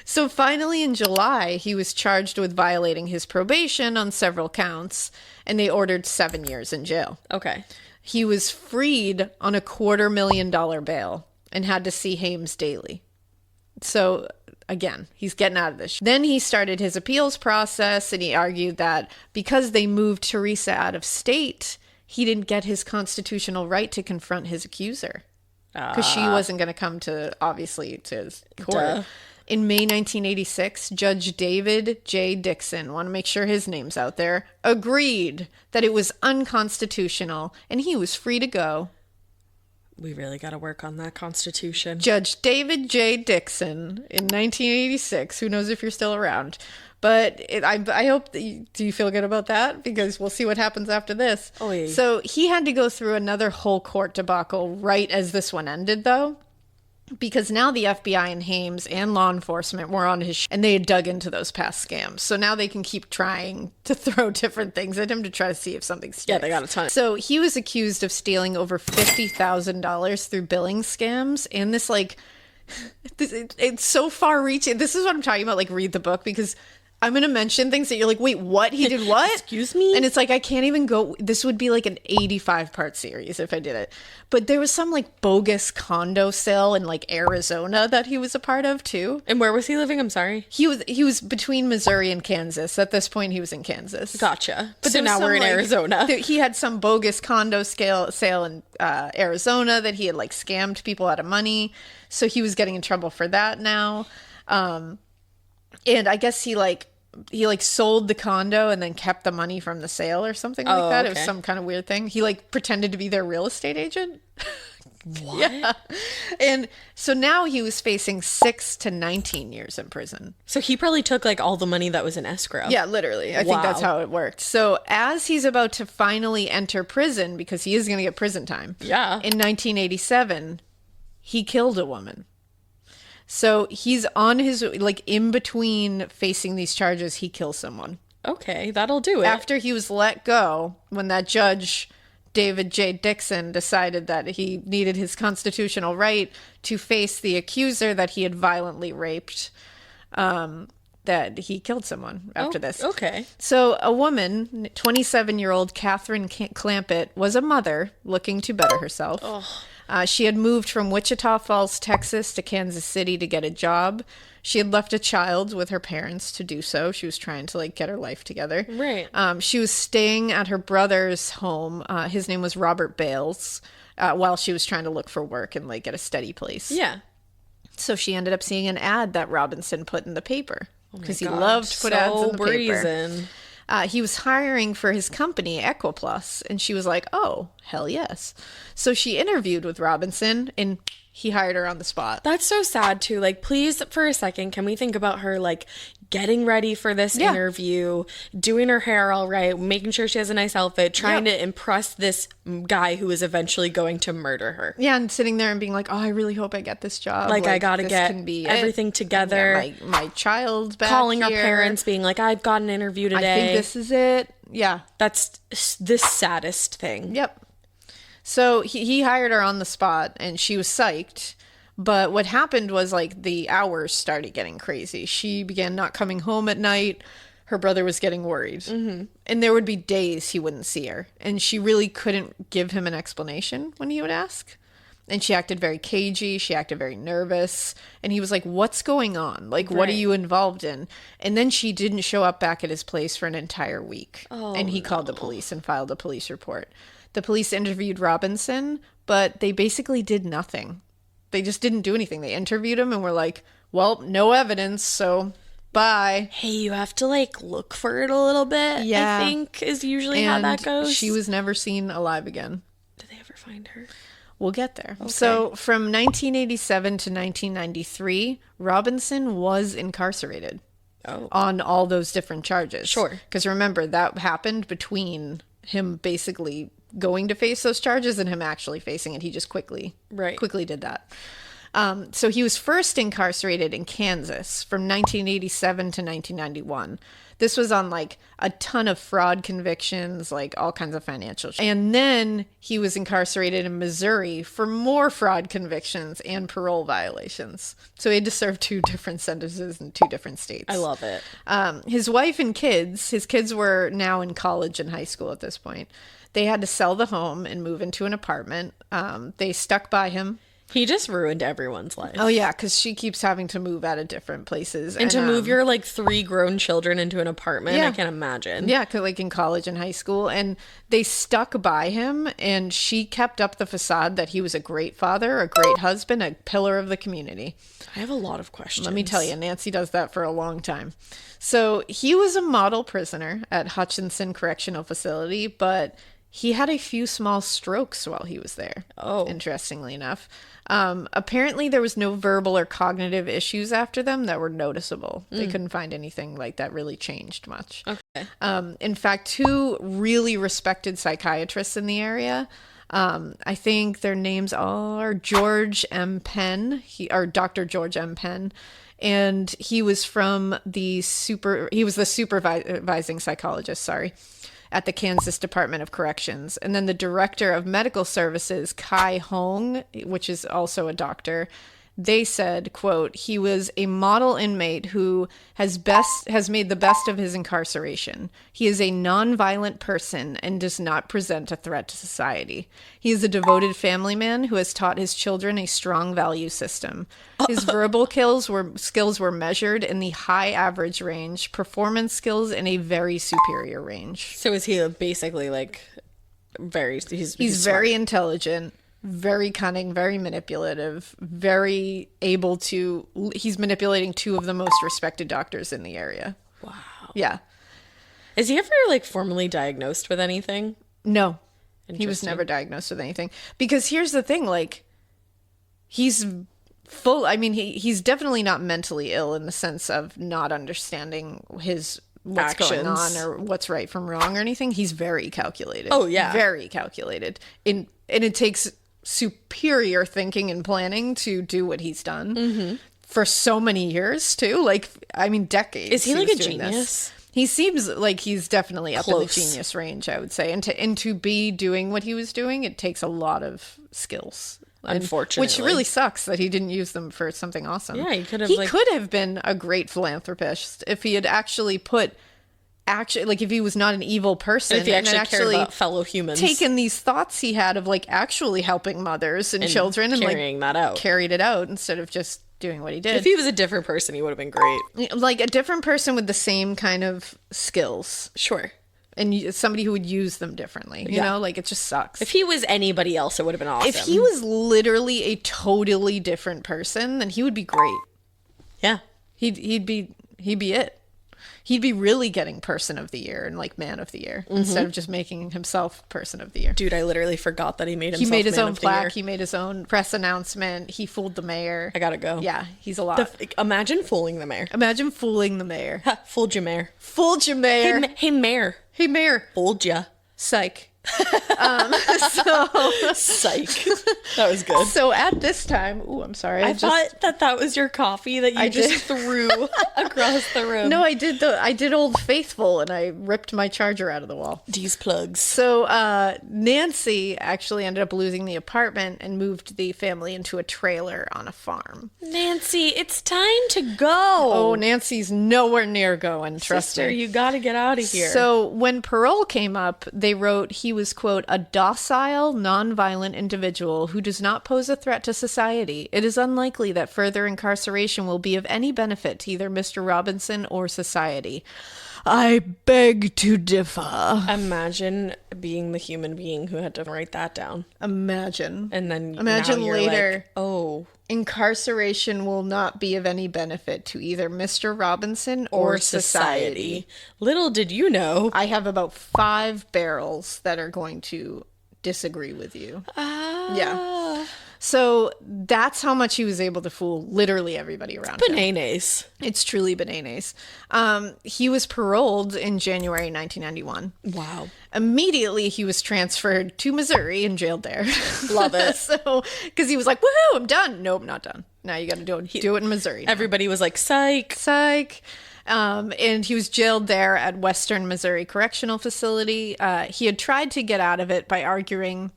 So finally in July, he was charged with violating his probation on several counts, and they ordered 7 years in jail. Okay. He was freed on a $250,000 bail and had to see Hames daily. So again, he's getting out of this. Then he started his appeals process, and he argued that because they moved Teresa out of state, he didn't get his constitutional right to confront his accuser. Because she wasn't going to come to his court. Duh. In May 1986, Judge David J. Dixon, want to make sure his name's out there, agreed that it was unconstitutional and he was free to go. We really got to work on that Constitution. Judge David J. Dixon in 1986, who knows if you're still around. But I hope that do you feel good about that? Because we'll see what happens after this. Oh, yeah. So he had to go through another whole court debacle right as this one ended, though. Because now the FBI and Hames and law enforcement were on his and they had dug into those past scams. So now they can keep trying to throw different things at him to try to see if something sticks. Yeah, they got a ton. So he was accused of stealing over $50,000 through billing scams. And this, like, it's so far reaching. This is what I'm talking about. Like, read the book, because I'm going to mention things that you're like, wait, what? He did what? Excuse me? And it's like, I can't even go. This would be like an 85-part series if I did it. But there was some, like, bogus condo sale in, like, Arizona that he was a part of too. And where was he living? I'm sorry. He was between Missouri and Kansas. At this point, he was in Kansas. Gotcha. But so now we're in Arizona. He had some bogus condo sale in Arizona that he had, like, scammed people out of money. So he was getting in trouble for that now. And I guess he sold the condo and then kept the money from the sale or something like that. Okay. It was some kind of weird thing. He, like, pretended to be their real estate agent. What? Yeah. And so now he was facing 6 to 19 years in prison. So he probably took, like, all the money that was in escrow. Yeah, literally. I think that's how it worked. So as he's about to finally enter prison, because he is going to get prison time. Yeah. In 1987, he killed a woman. So he's on his, like, in between facing these charges, he kills someone. Okay, that'll do it. After he was let go, when that judge, David J. Dixon, decided that he needed his constitutional right to face the accuser that he had violently raped, that he killed someone after this. Okay. So a woman, 27-year-old Catherine Clampett, was a mother looking to better herself. She had moved from Wichita Falls, Texas to Kansas City to get a job. She had left a child with her parents to do so. She was trying to get her life together. Right. She was staying at her brother's home. His name was Robert Bales, while she was trying to look for work and get a steady place. Yeah. So she ended up seeing an ad that Robinson put in the paper because he loved to put ads in the paper. He was hiring for his company, Equiplus, and she was like, oh, hell yes. So she interviewed with Robinson, and he hired her on the spot. That's so sad, too. Please, for a second, can we think about her, getting ready for this interview, doing her hair all right, making sure she has a nice outfit, trying to impress this guy who is eventually going to murder her. Yeah, and sitting there and being like, oh, I really hope I get this job. I gotta get everything together. Yeah, my child's back calling here. Her parents, being like, I've got an interview today. I think this is it. Yeah. That's the saddest thing. Yep. So he hired her on the spot, and she was psyched. But what happened was the hours started getting crazy. She began not coming home at night. Her brother was getting worried. Mm-hmm. And there would be days he wouldn't see her. And she really couldn't give him an explanation when he would ask. And she acted very cagey. She acted very nervous. And he was like, what's going on? What are you involved in? And then she didn't show up back at his place for an entire week. And he called the police and filed a police report. The police interviewed Robinson, but they basically did nothing. They just didn't do anything. They interviewed him and were like, well, no evidence, so bye. Hey, you have to look for it a little bit, I think is usually how that goes. She was never seen alive again. Did they ever find her? We'll get there. Okay. So from 1987 to 1993, Robinson was incarcerated on all those different charges. Sure. Because remember, that happened between him basically going to face those charges and him actually facing it. He just quickly did that. So he was first incarcerated in Kansas from 1987 to 1991. This was on a ton of fraud convictions, all kinds of financial. And then he was incarcerated in Missouri for more fraud convictions and parole violations. So he had to serve 2 different sentences in 2 different states. I love it. His wife and his kids were now in college and high school at this point. They had to sell the home and move into an apartment. They stuck by him. He just ruined everyone's life. Oh, yeah, because she keeps having to move out of different places. And to move your 3 grown children into an apartment, I can't imagine. Yeah, in college and high school. And they stuck by him, and she kept up the facade that he was a great father, a great husband, a pillar of the community. I have a lot of questions. Let me tell you, Nancy does that for a long time. So he was a model prisoner at Hutchinson Correctional Facility, but he had a few small strokes while he was there. Interestingly enough. Apparently there was no verbal or cognitive issues after them that were noticeable. They couldn't find anything that really changed much. Okay. In fact, 2 really respected psychiatrists in the area, I think their names are George M. Penn, Dr. George M. Penn, and he was the supervising psychologist, at the Kansas Department of Corrections. And then the director of medical services, Kai Hong, which is also a doctor, they said, quote, he was a model inmate who has made the best of his incarceration. He is a nonviolent person and does not present a threat to society. He is a devoted family man who has taught his children a strong value system. His verbal skills were measured in the high average range, performance skills in a very superior range. So is he basically he's very intelligent, very cunning, very manipulative, very able to... He's manipulating 2 of the most respected doctors in the area. Wow. Yeah. Is he ever formally diagnosed with anything? No. He was never diagnosed with anything. Because here's the thing, he's full... I mean, he's definitely not mentally ill in the sense of not understanding what's going on or what's right from wrong or anything. He's very calculated. Oh, yeah. Very calculated. And it takes superior thinking and planning to do what he's done for so many years too. Decades. Is he a genius? He seems like he's definitely up in the genius range, I would say. And to be doing what he was doing, it takes a lot of skills. Unfortunately. Which really sucks that he didn't use them for something awesome. Yeah, he could have, He could have been a great philanthropist if he had actually like if he was not an evil person. If he actually cared about fellow humans. Taken these thoughts he had of like actually helping mothers and children and carrying like that out. Carried it out instead of just doing what he did. If he was a different person, he would have been great. Like a different person with the same kind of skills. Sure. And somebody who would use them differently. You know, like it just sucks. If he was anybody else, it would have been awesome. If he was literally a totally different person, then he would be great. Yeah. He'd be it. He'd be really getting person of the year and like man of the year instead of just making himself person of the year. Dude, I literally forgot that he made himself He made his man own of the year. plaque. He made his own press announcement. He fooled the mayor. I gotta go. Yeah, he's a lot. Imagine fooling the mayor. Imagine fooling the mayor. Fooled you, mayor. Fooled you, mayor. Hey, mayor. Hey, mayor. Fooled ya. Psych. Psych. That was good. So at this time, I'm sorry. I thought that was your coffee that you just threw across the room. No, I did Old Faithful and I ripped my charger out of the wall. These plugs. So Nancy actually ended up losing the apartment and moved the family into a trailer on a farm. Nancy, it's time to go. Oh, Nancy's nowhere near going. Trust Sister, me. you gotta get out of here. So when parole came up, they wrote he was, quote, a docile, non-violent individual who does not pose a threat to society. It is unlikely that further incarceration will be of any benefit to either Mr. Robinson or society. I beg to differ. Imagine being the human being who had to write that down. Imagine. And then imagine now you're later. Like, oh. Incarceration will not be of any benefit to either Mr. Robinson or society. Little did you know. I have about 5 barrels that are going to disagree with you. Yeah. So that's how much he was able to fool literally everybody around him. Bananas. It's truly bananas. He was paroled in January 1991. Wow. Immediately, he was transferred to Missouri and jailed there. Love it. So, because he was like, woohoo, I'm done. Nope, not done. Now you got to do it in Missouri. Now. Everybody was like, psych. Psych. And he was jailed there at Western Missouri Correctional Facility. He had tried to get out of it by arguing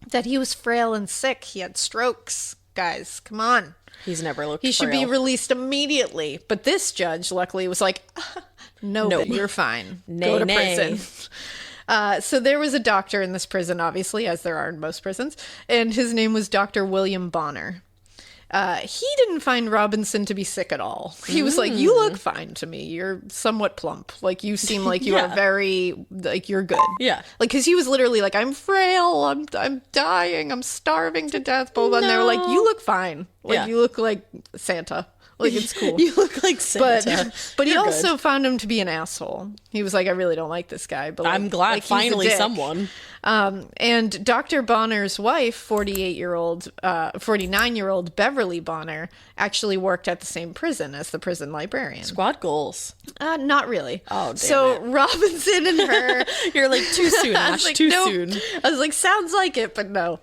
that he was frail and sick. He had strokes. Guys, come on. He's never looked He should frail. be released immediately. But this judge, luckily, was like, no, you're fine. Go to prison. So there was a doctor in this prison, obviously, as there are in most prisons, and his name was Dr. William Bonner. He didn't find Robinson to be sick at all. He was like, you look fine to me. You're somewhat plump. Like, you seem like you are very, like, you're good. Yeah. Like, because he was literally like, I'm frail. I'm dying. I'm starving to death. Blah, blah. And they were like, you look fine. Like, you look like Santa. Like, it's cool. You look like Santa. But he also found him to be an asshole. He was like, I really don't like this guy. But I'm glad like, finally someone. And Dr. Bonner's wife, 49-year-old Beverly Bonner, actually worked at the same prison as the prison librarian. Squad goals. Not really. Oh, damn So it. Robinson and her... You're like, too soon, Ash, like, too nope. soon. I was like, sounds like it, but no.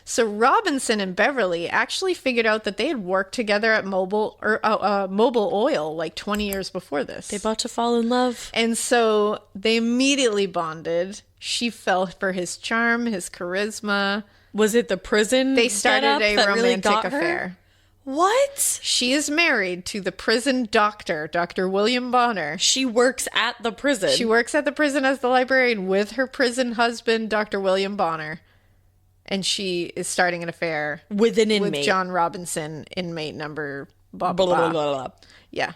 So Robinson and Beverly actually figured out that they had worked together at Mobile Oil like 20 years before this. They about to fall in love. And so they immediately bonded. She fell for his charm, his charisma. Was it the prison? They started a romantic affair. What? She is married to the prison doctor, Dr. William Bonner. She works at the prison. She works at the prison as the librarian with her prison husband, Dr. William Bonner. And she is starting an affair with an inmate. With John Robinson, inmate number blah, blah, blah, blah, blah. blah, blah. Yeah.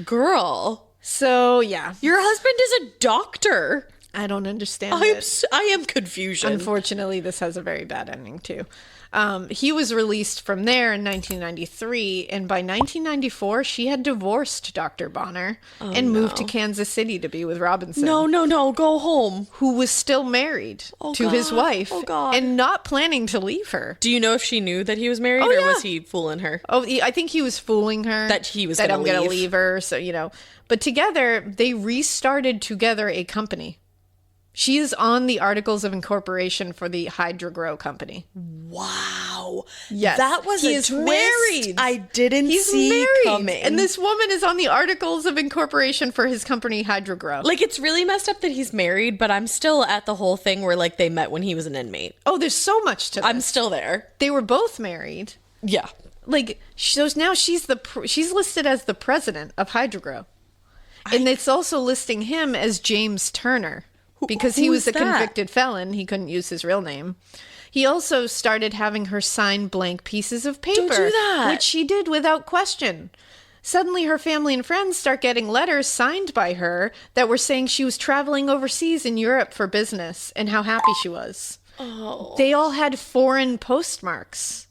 Girl. So, yeah. Your husband is a doctor. I don't understand it. I am confusion. Unfortunately, this has a very bad ending, too. He was released from there in 1993, and by 1994, she had divorced Dr. Bonner and moved to Kansas City to be with Robinson. No, go home. Who was still married to his wife and not planning to leave her. Do you know if she knew that he was married, or was he fooling her? Oh, I think he was fooling her. That he was that gonna I'm going to leave her, so, you know. But together, they restarted together a company. She is on the Articles of Incorporation for the Hydrogrow Company. Wow. Yes. That was he a is twist married. I didn't He's see married. coming. And this woman is on the Articles of Incorporation for his company, Hydrogrow. Like, it's really messed up that he's married, but I'm still at the whole thing where, like, they met when he was an inmate. Oh, there's so much to this. I'm still there. They were both married. Yeah. Like, so now she's listed as the president of Hydrogrow. And it's also listing him as James Turner. Because he was a convicted felon, he couldn't use his real name. He also started having her sign blank pieces of paper. Don't do that. Which she did without question. Suddenly, her family and friends start getting letters signed by her that were saying she was traveling overseas in Europe for business and how happy she was. Oh. They all had foreign postmarks.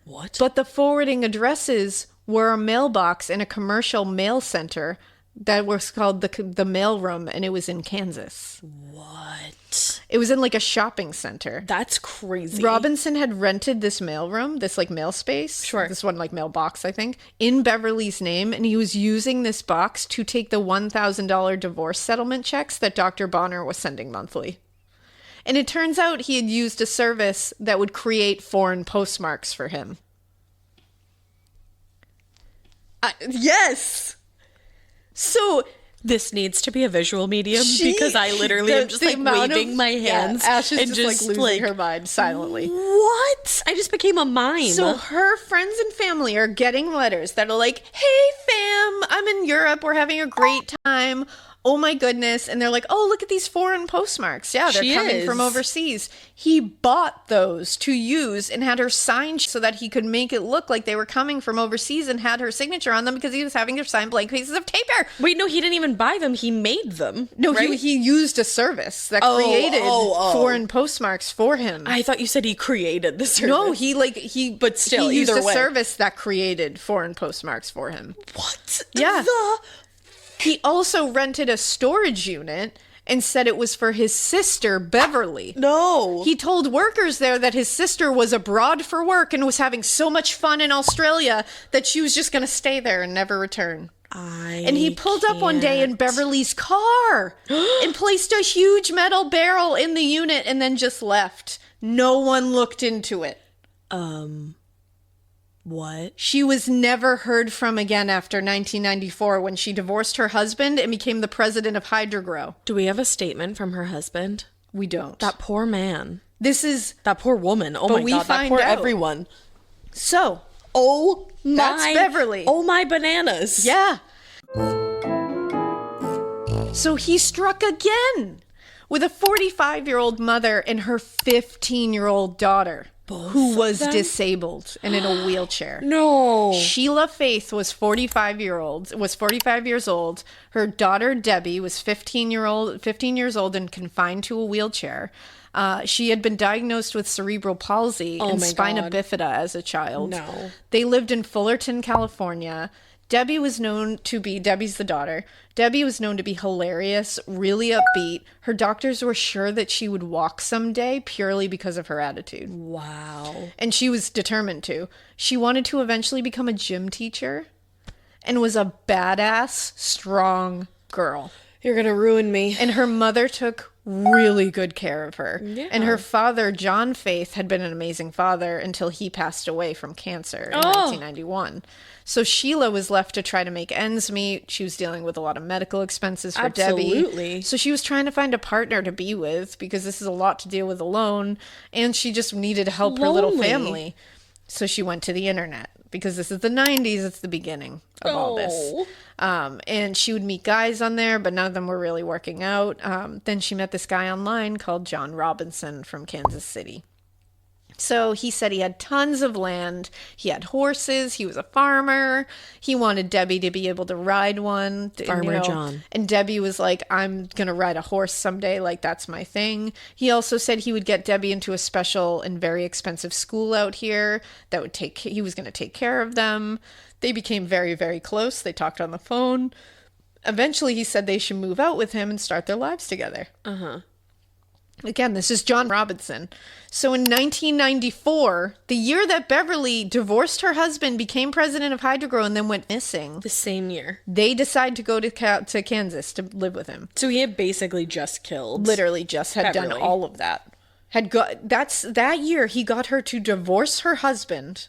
What? But the forwarding addresses were a mailbox in a commercial mail center that was called the mail room, and it was in Kansas. What? It was in like a shopping center. That's crazy. Robinson had rented this mail room, this like mail space. Sure. This one like mailbox, I think, in Beverly's name, and he was using this box to take the $1,000 divorce settlement checks that Dr. Bonner was sending monthly. And it turns out he had used a service that would create foreign postmarks for him. Yes. So this needs to be a visual medium because I literally am just like waving my hands Ash is and just like losing her mind silently. What? I just became a mime. So her friends and family are getting letters that are like, "Hey fam, I'm in Europe. We're having a great time. Oh my goodness." And they're like, "Oh, look at these foreign postmarks. Yeah, they're coming from overseas." He bought those to use and had her sign so that he could make it look like they were coming from overseas and had her signature on them because he was having her sign blank pieces of paper. Wait, no, he didn't even buy them. He made them. No, right? he used a service that created foreign postmarks for him. I thought you said he created the service. No, but still, he used either a way. service that created foreign postmarks for him. What? Yeah. He also rented a storage unit and said it was for his sister, Beverly. No. He told workers there that his sister was abroad for work and was having so much fun in Australia that she was just going to stay there and never return. And he pulled up one day in Beverly's car and placed a huge metal barrel in the unit and then just left. No one looked into it. What? She was never heard from again after 1994 when she divorced her husband and became the president of Hydrogrow. Do we have a statement from her husband? We don't. That poor man. That poor woman. Oh my God, that poor everyone. So, that's Beverly. Oh my bananas. Yeah. So he struck again with a 45-year-old mother and her 15-year-old daughter. Who was disabled and in a wheelchair. No. Sheila Faith was 45 years old. Her daughter Debbie was 15 years old and confined to a wheelchair. She had been diagnosed with cerebral palsy and spina bifida as a child. No. They lived in Fullerton, California. Debbie's the daughter. Debbie was known to be hilarious, really upbeat. Her doctors were sure that she would walk someday purely because of her attitude. Wow. And she was determined to. She wanted to eventually become a gym teacher and was a badass, strong girl. You're going to ruin me. And her mother took really good care of her. Yeah. And her father, John Faith, had been an amazing father until he passed away from cancer in 1991. So Sheila was left to try to make ends meet. She was dealing with a lot of medical expenses for Debbie. So she was trying to find a partner to be with because this is a lot to deal with alone. And she just needed to help her little family. So she went to the internet because this is the 90s. It's the beginning of all this. And she would meet guys on there, but none of them were really working out. Then she met this guy online called John Robinson from Kansas City. So he said he had tons of land. He had horses. He was a farmer. He wanted Debbie to be able to ride one. Farmer John. And Debbie was like, "I'm going to ride a horse someday. Like, that's my thing." He also said he would get Debbie into a special and very expensive school out here that he was going to take care of them. They became very, very close. They talked on the phone. Eventually, he said they should move out with him and start their lives together. Again, this is John Robinson. So in 1994, the year that Beverly divorced her husband, became president of Hydro, and then went missing, The same year. they decide to go to Kansas to live with him. So he had basically just killed. Literally just had done Beverly. all of that. That year he got her to divorce her husband,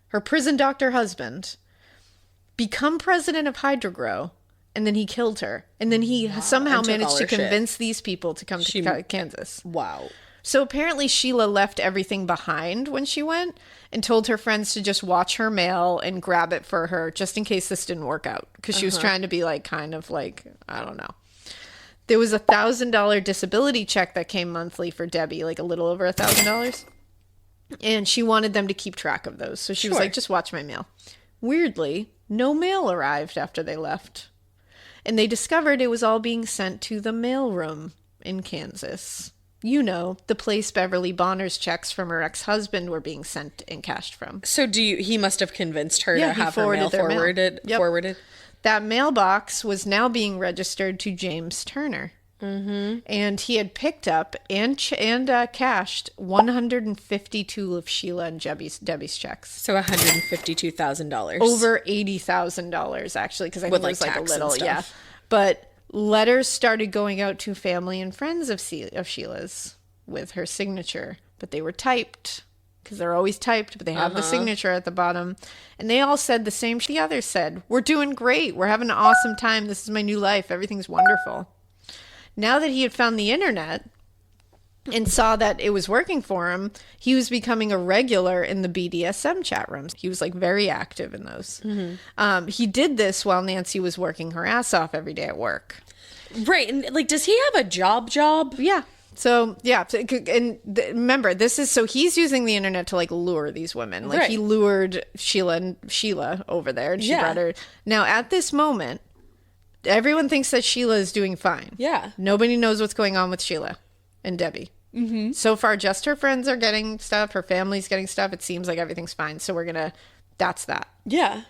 her prison doctor husband, become president of Hydro, and then he killed her. And then he somehow and took all managed to her shit. convince these people to come to Kansas. Wow. So apparently Sheila left everything behind when she went and told her friends to just watch her mail and grab it for her just in case this didn't work out. Because she was trying to be like, kind of like, I don't know. There was $1,000 disability check that came monthly for Debbie, like a little over $1,000. And she wanted them to keep track of those. So she was like, just watch my mail. Weirdly, no mail arrived after they left. And they discovered it was all being sent to the mailroom in Kansas. You know, the place Beverly Bonner's checks from her ex-husband were being sent and cashed from. So he must have convinced her Yeah, to he have her mail forwarded their mail. Yep. forwarded. That mailbox was now being registered to James Turner. Mm-hmm. And he had picked up and cashed 152 of Sheila and Debbie's checks. So $152,000. Over $80,000, actually, because I think With, it was like, like a tax and little, stuff. yeah. But letters started going out to family and friends of Sheila's with her signature, but they were typed. Because they're always typed, but they have the signature at the bottom. And they all said the same the others said. We're doing great. We're having an awesome time. This is my new life. Everything's wonderful. Now that he had found the internet and saw that it was working for him, he was becoming a regular in the BDSM chat rooms. He was like very active in those. Mm-hmm. He did this while Nancy was working her ass off every day at work. Right. And like, does he have a job? Yeah. So, yeah. Remember, this is, so he's using the internet to like lure these women. Like he lured Sheila over there and she brought her. Now, at this moment, everyone thinks that Sheila is doing fine. Yeah. Nobody knows what's going on with Sheila and Debbie. Mm-hmm. So far, just her friends are getting stuff. Her family's getting stuff. It seems like everything's fine. So that's that. Yeah.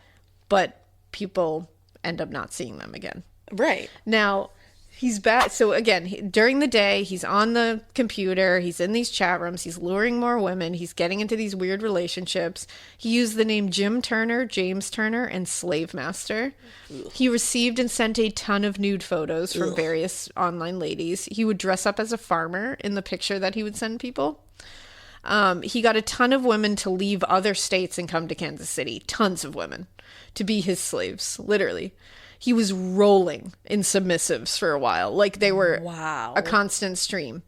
But people end up not seeing them again. Right. Now, he's back. So again, during the day, he's on the computer. He's in these chat rooms. He's luring more women. He's getting into these weird relationships. He used the name Jim Turner, James Turner, and Slave Master. Ugh. He received and sent a ton of nude photos from various online ladies. He would dress up as a farmer in the picture that he would send people. He got a ton of women to leave other states and come to Kansas City. Tons of women to be his slaves, literally. He was rolling in submissives for a while. Like they were a constant stream.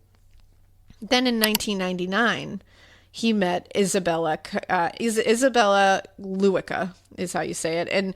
Then in 1999, he met Isabella Lewica is how you say it. And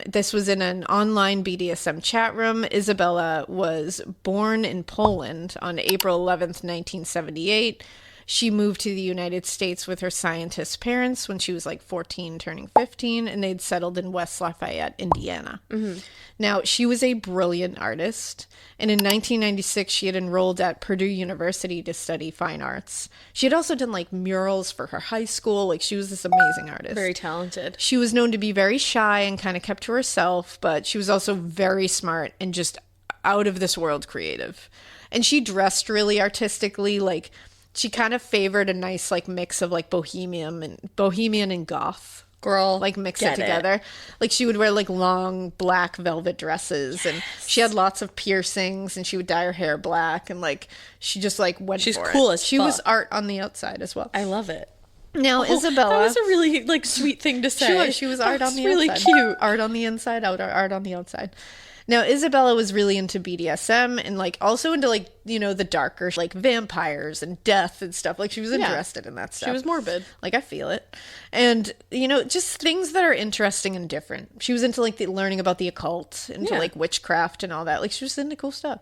this was in an online BDSM chat room. Isabella was born in Poland on April 11th, 1978. She moved to the United States with her scientist parents when she was like 14, turning 15, and they'd settled in West Lafayette, Indiana. Mm-hmm. Now, she was a brilliant artist, and in 1996, she had enrolled at Purdue University to study fine arts. She had also done like murals for her high school. Like, she was this amazing artist. Very talented. She was known to be very shy and kind of kept to herself, but she was also very smart and just out of this world creative. And she dressed really artistically, like she kind of favored a nice like mix of like bohemian and goth. Girl, like mix it together. Like she would wear like long black velvet dresses, and she had lots of piercings, and she would dye her hair black, and like she just like went She's for cool it. as She fuck. was art on the outside as well. I love it. Now Isabella, that was a really like sweet thing to say. She was art on the really outside. cute. Art on the inside, art on the outside. Now, Isabella was really into BDSM and like also into like, you know, the darker like vampires and death and stuff. Like she was interested in that stuff. She was morbid. Like I feel it. And, you know, just things that are interesting and different. She was into like learning about the occult, into like witchcraft and all that. Like she was into cool stuff.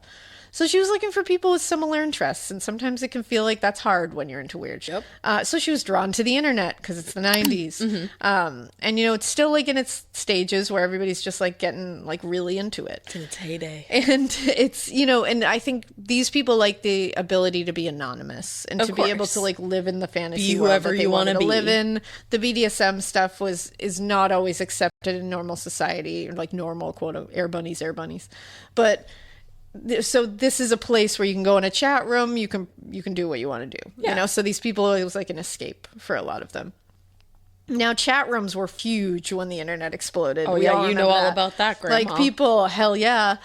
So she was looking for people with similar interests, and sometimes it can feel like that's hard when you're into weird shit. So she was drawn to the internet because it's the 90s. Mm-hmm. And, you know, it's still like in its stages where everybody's just like getting like really into it. It's in its heyday. And it's, you know, and I think these people like the ability to be anonymous and to be able to like live in the fantasy world that they want to live in. The BDSM stuff is not always accepted in normal society, or like normal quote air bunnies. But so this is a place where you can go in a chat room, you can do what you want to do. You know, so these people, it was like an escape for a lot of them. Now, chat rooms were huge when the internet exploded. Oh, yeah, you know all about that, Grandma. Like, people, hell yeah.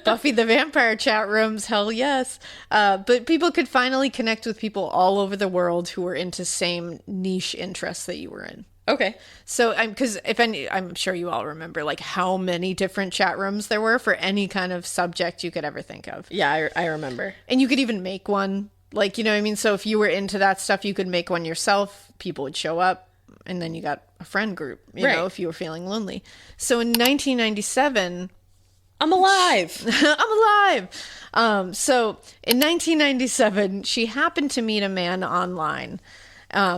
Buffy the Vampire chat rooms, hell yes. But people could finally connect with people all over the world who were into same niche interests that you were in. Okay. So, because I'm sure you all remember, like, how many different chat rooms there were for any kind of subject you could ever think of. Yeah, I remember. And you could even make one. Like, you know what I mean? So if you were into that stuff, you could make one yourself. People would show up. And then you got a friend group, you know, if you were feeling lonely. So in 1997... I'm alive! I'm alive! So in 1997, she happened to meet a man online.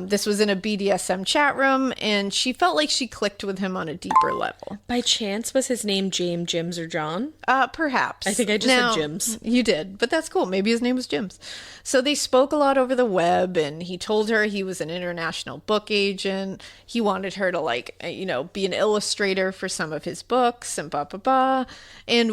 This was in a BDSM chat room, and she felt like she clicked with him on a deeper level. By chance, was his name James, Jims, or John? Perhaps. I think I just said Jims. You did, but that's cool. Maybe his name was Jims. So they spoke a lot over the web, and he told her he was an international book agent. He wanted her to, like, you know, be an illustrator for some of his books, and blah, blah, blah. And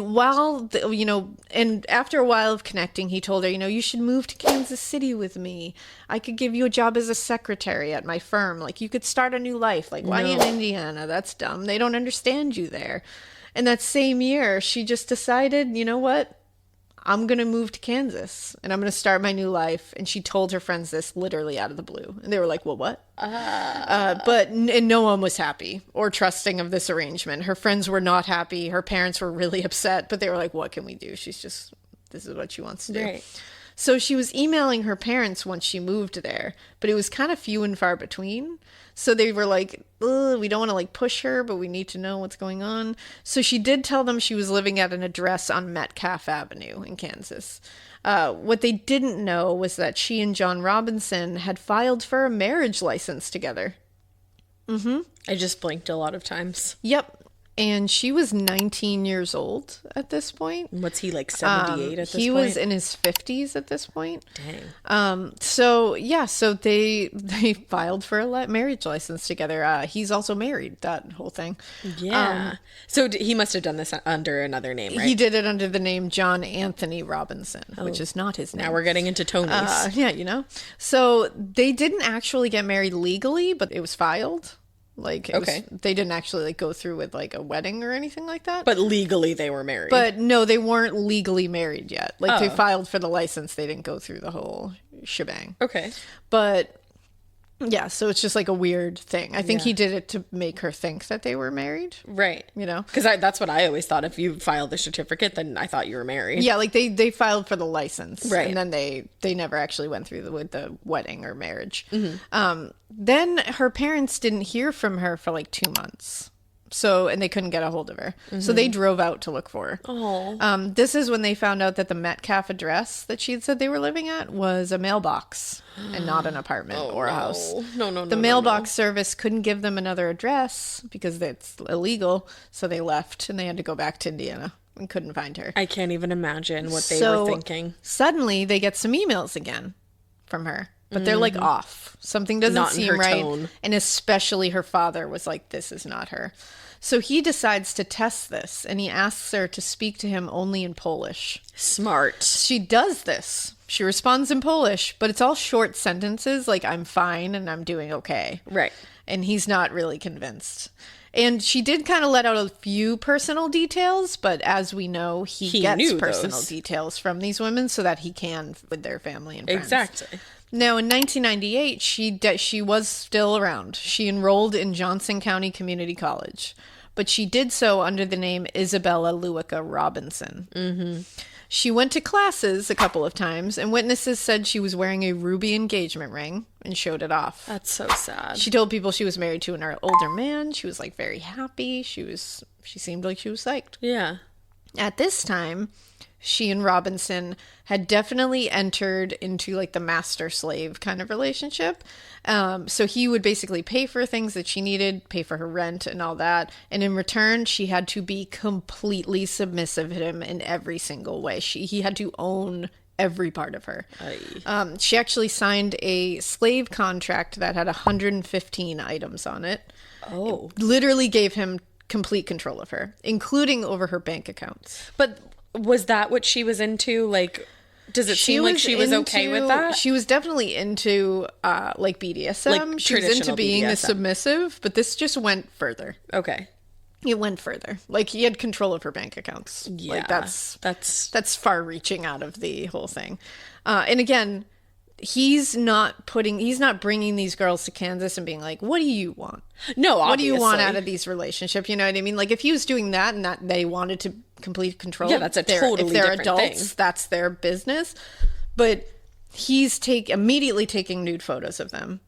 and after a while of connecting, he told her, you know, you should move to Kansas City with me. I could give you a job as a secretary at my firm. Like, you could start a new life. Like, why in Indiana? That's dumb. They don't understand you there. And that same year, she just decided, you know what? I'm going to move to Kansas and I'm going to start my new life. And she told her friends this literally out of the blue. And they were like, well, what? But no one was happy or trusting of this arrangement. Her friends were not happy. Her parents were really upset, but they were like, what can we do? This is what she wants to do. Right. So she was emailing her parents once she moved there, but it was kind of few and far between. So they were like, we don't want to like push her, but we need to know what's going on. So she did tell them she was living at an address on Metcalf Avenue in Kansas. What they didn't know was that she and John Robinson had filed for a marriage license together. Mm-hmm. I just blinked a lot of times. Yep. And she was 19 years old at this point. What's he, like 78 at this point? He was in his 50s at this point. Dang. So they filed for a marriage license together. He's also married, that whole thing. Yeah. So he must have done this under another name, right? He did it under the name John Anthony Robinson, which is not his name. Now we're getting into Tony's. Yeah, you know. So they didn't actually get married legally, but it was filed. Like, they didn't actually like go through with like a wedding or anything like that. But legally they were married. But no, they weren't legally married yet. Like, they filed for the license. They didn't go through the whole shebang. Okay. But yeah, so it's just like a weird thing. I think he did it to make her think that they were married. Right. You know? Because that's what I always thought. If you filed the certificate, then I thought you were married. Yeah, like they filed for the license. Right. And then they never actually went through with the wedding or marriage. Mm-hmm. Then her parents didn't hear from her for like 2 months. And they couldn't get a hold of her. Mm-hmm. So they drove out to look for her. Oh. This is when they found out that the Metcalf address that she had said they were living at was a mailbox and not an apartment or a house. No. The mailbox service couldn't give them another address because it's illegal. So they left and they had to go back to Indiana and couldn't find her. I can't even imagine what they were thinking. Suddenly they get some emails again from her. But they're like off. Something doesn't seem right. Tone. And especially her father was like, this is not her. So he decides to test this, and he asks her to speak to him only in Polish. Smart. She does this. She responds in Polish, but it's all short sentences, like, I'm fine and I'm doing okay. Right. And he's not really convinced. And she did kind of let out a few personal details, but as we know, he gets personal details from these women so that he can with their family and friends. Exactly. Now, in 1998, she was still around. She enrolled in Johnson County Community College, but she did so under the name Isabella Luica Robinson. Mm-hmm. She went to classes a couple of times, and witnesses said she was wearing a ruby engagement ring and showed it off. That's so sad. She told people she was married to an older man. She was like very happy. She seemed like she was psyched. Yeah. At this time, she and Robinson had definitely entered into like the master-slave kind of relationship. So he would basically pay for things that she needed, pay for her rent and all that. And in return, she had to be completely submissive to him in every single way. He had to own every part of her. She actually signed a slave contract that had 115 items on it. Oh. It literally gave him complete control of her, including over her bank accounts. But Was that what she was into? Like, does it seem like she was okay with that? She was definitely into like BDSM. Like she was into being BDSM. a submissive, but this just went further. Okay. It went further. Like, he had control of her bank accounts. Yeah, like, that's far reaching out of the whole thing. And again, he's not bringing these girls to Kansas and being like, what do you want? No, obviously. What do you want out of these relationships? You know what I mean? Like, if he was doing that and that they wanted to complete control, yeah, that's a totally if they're different adults, thing. that's their business. But he's immediately taking nude photos of them,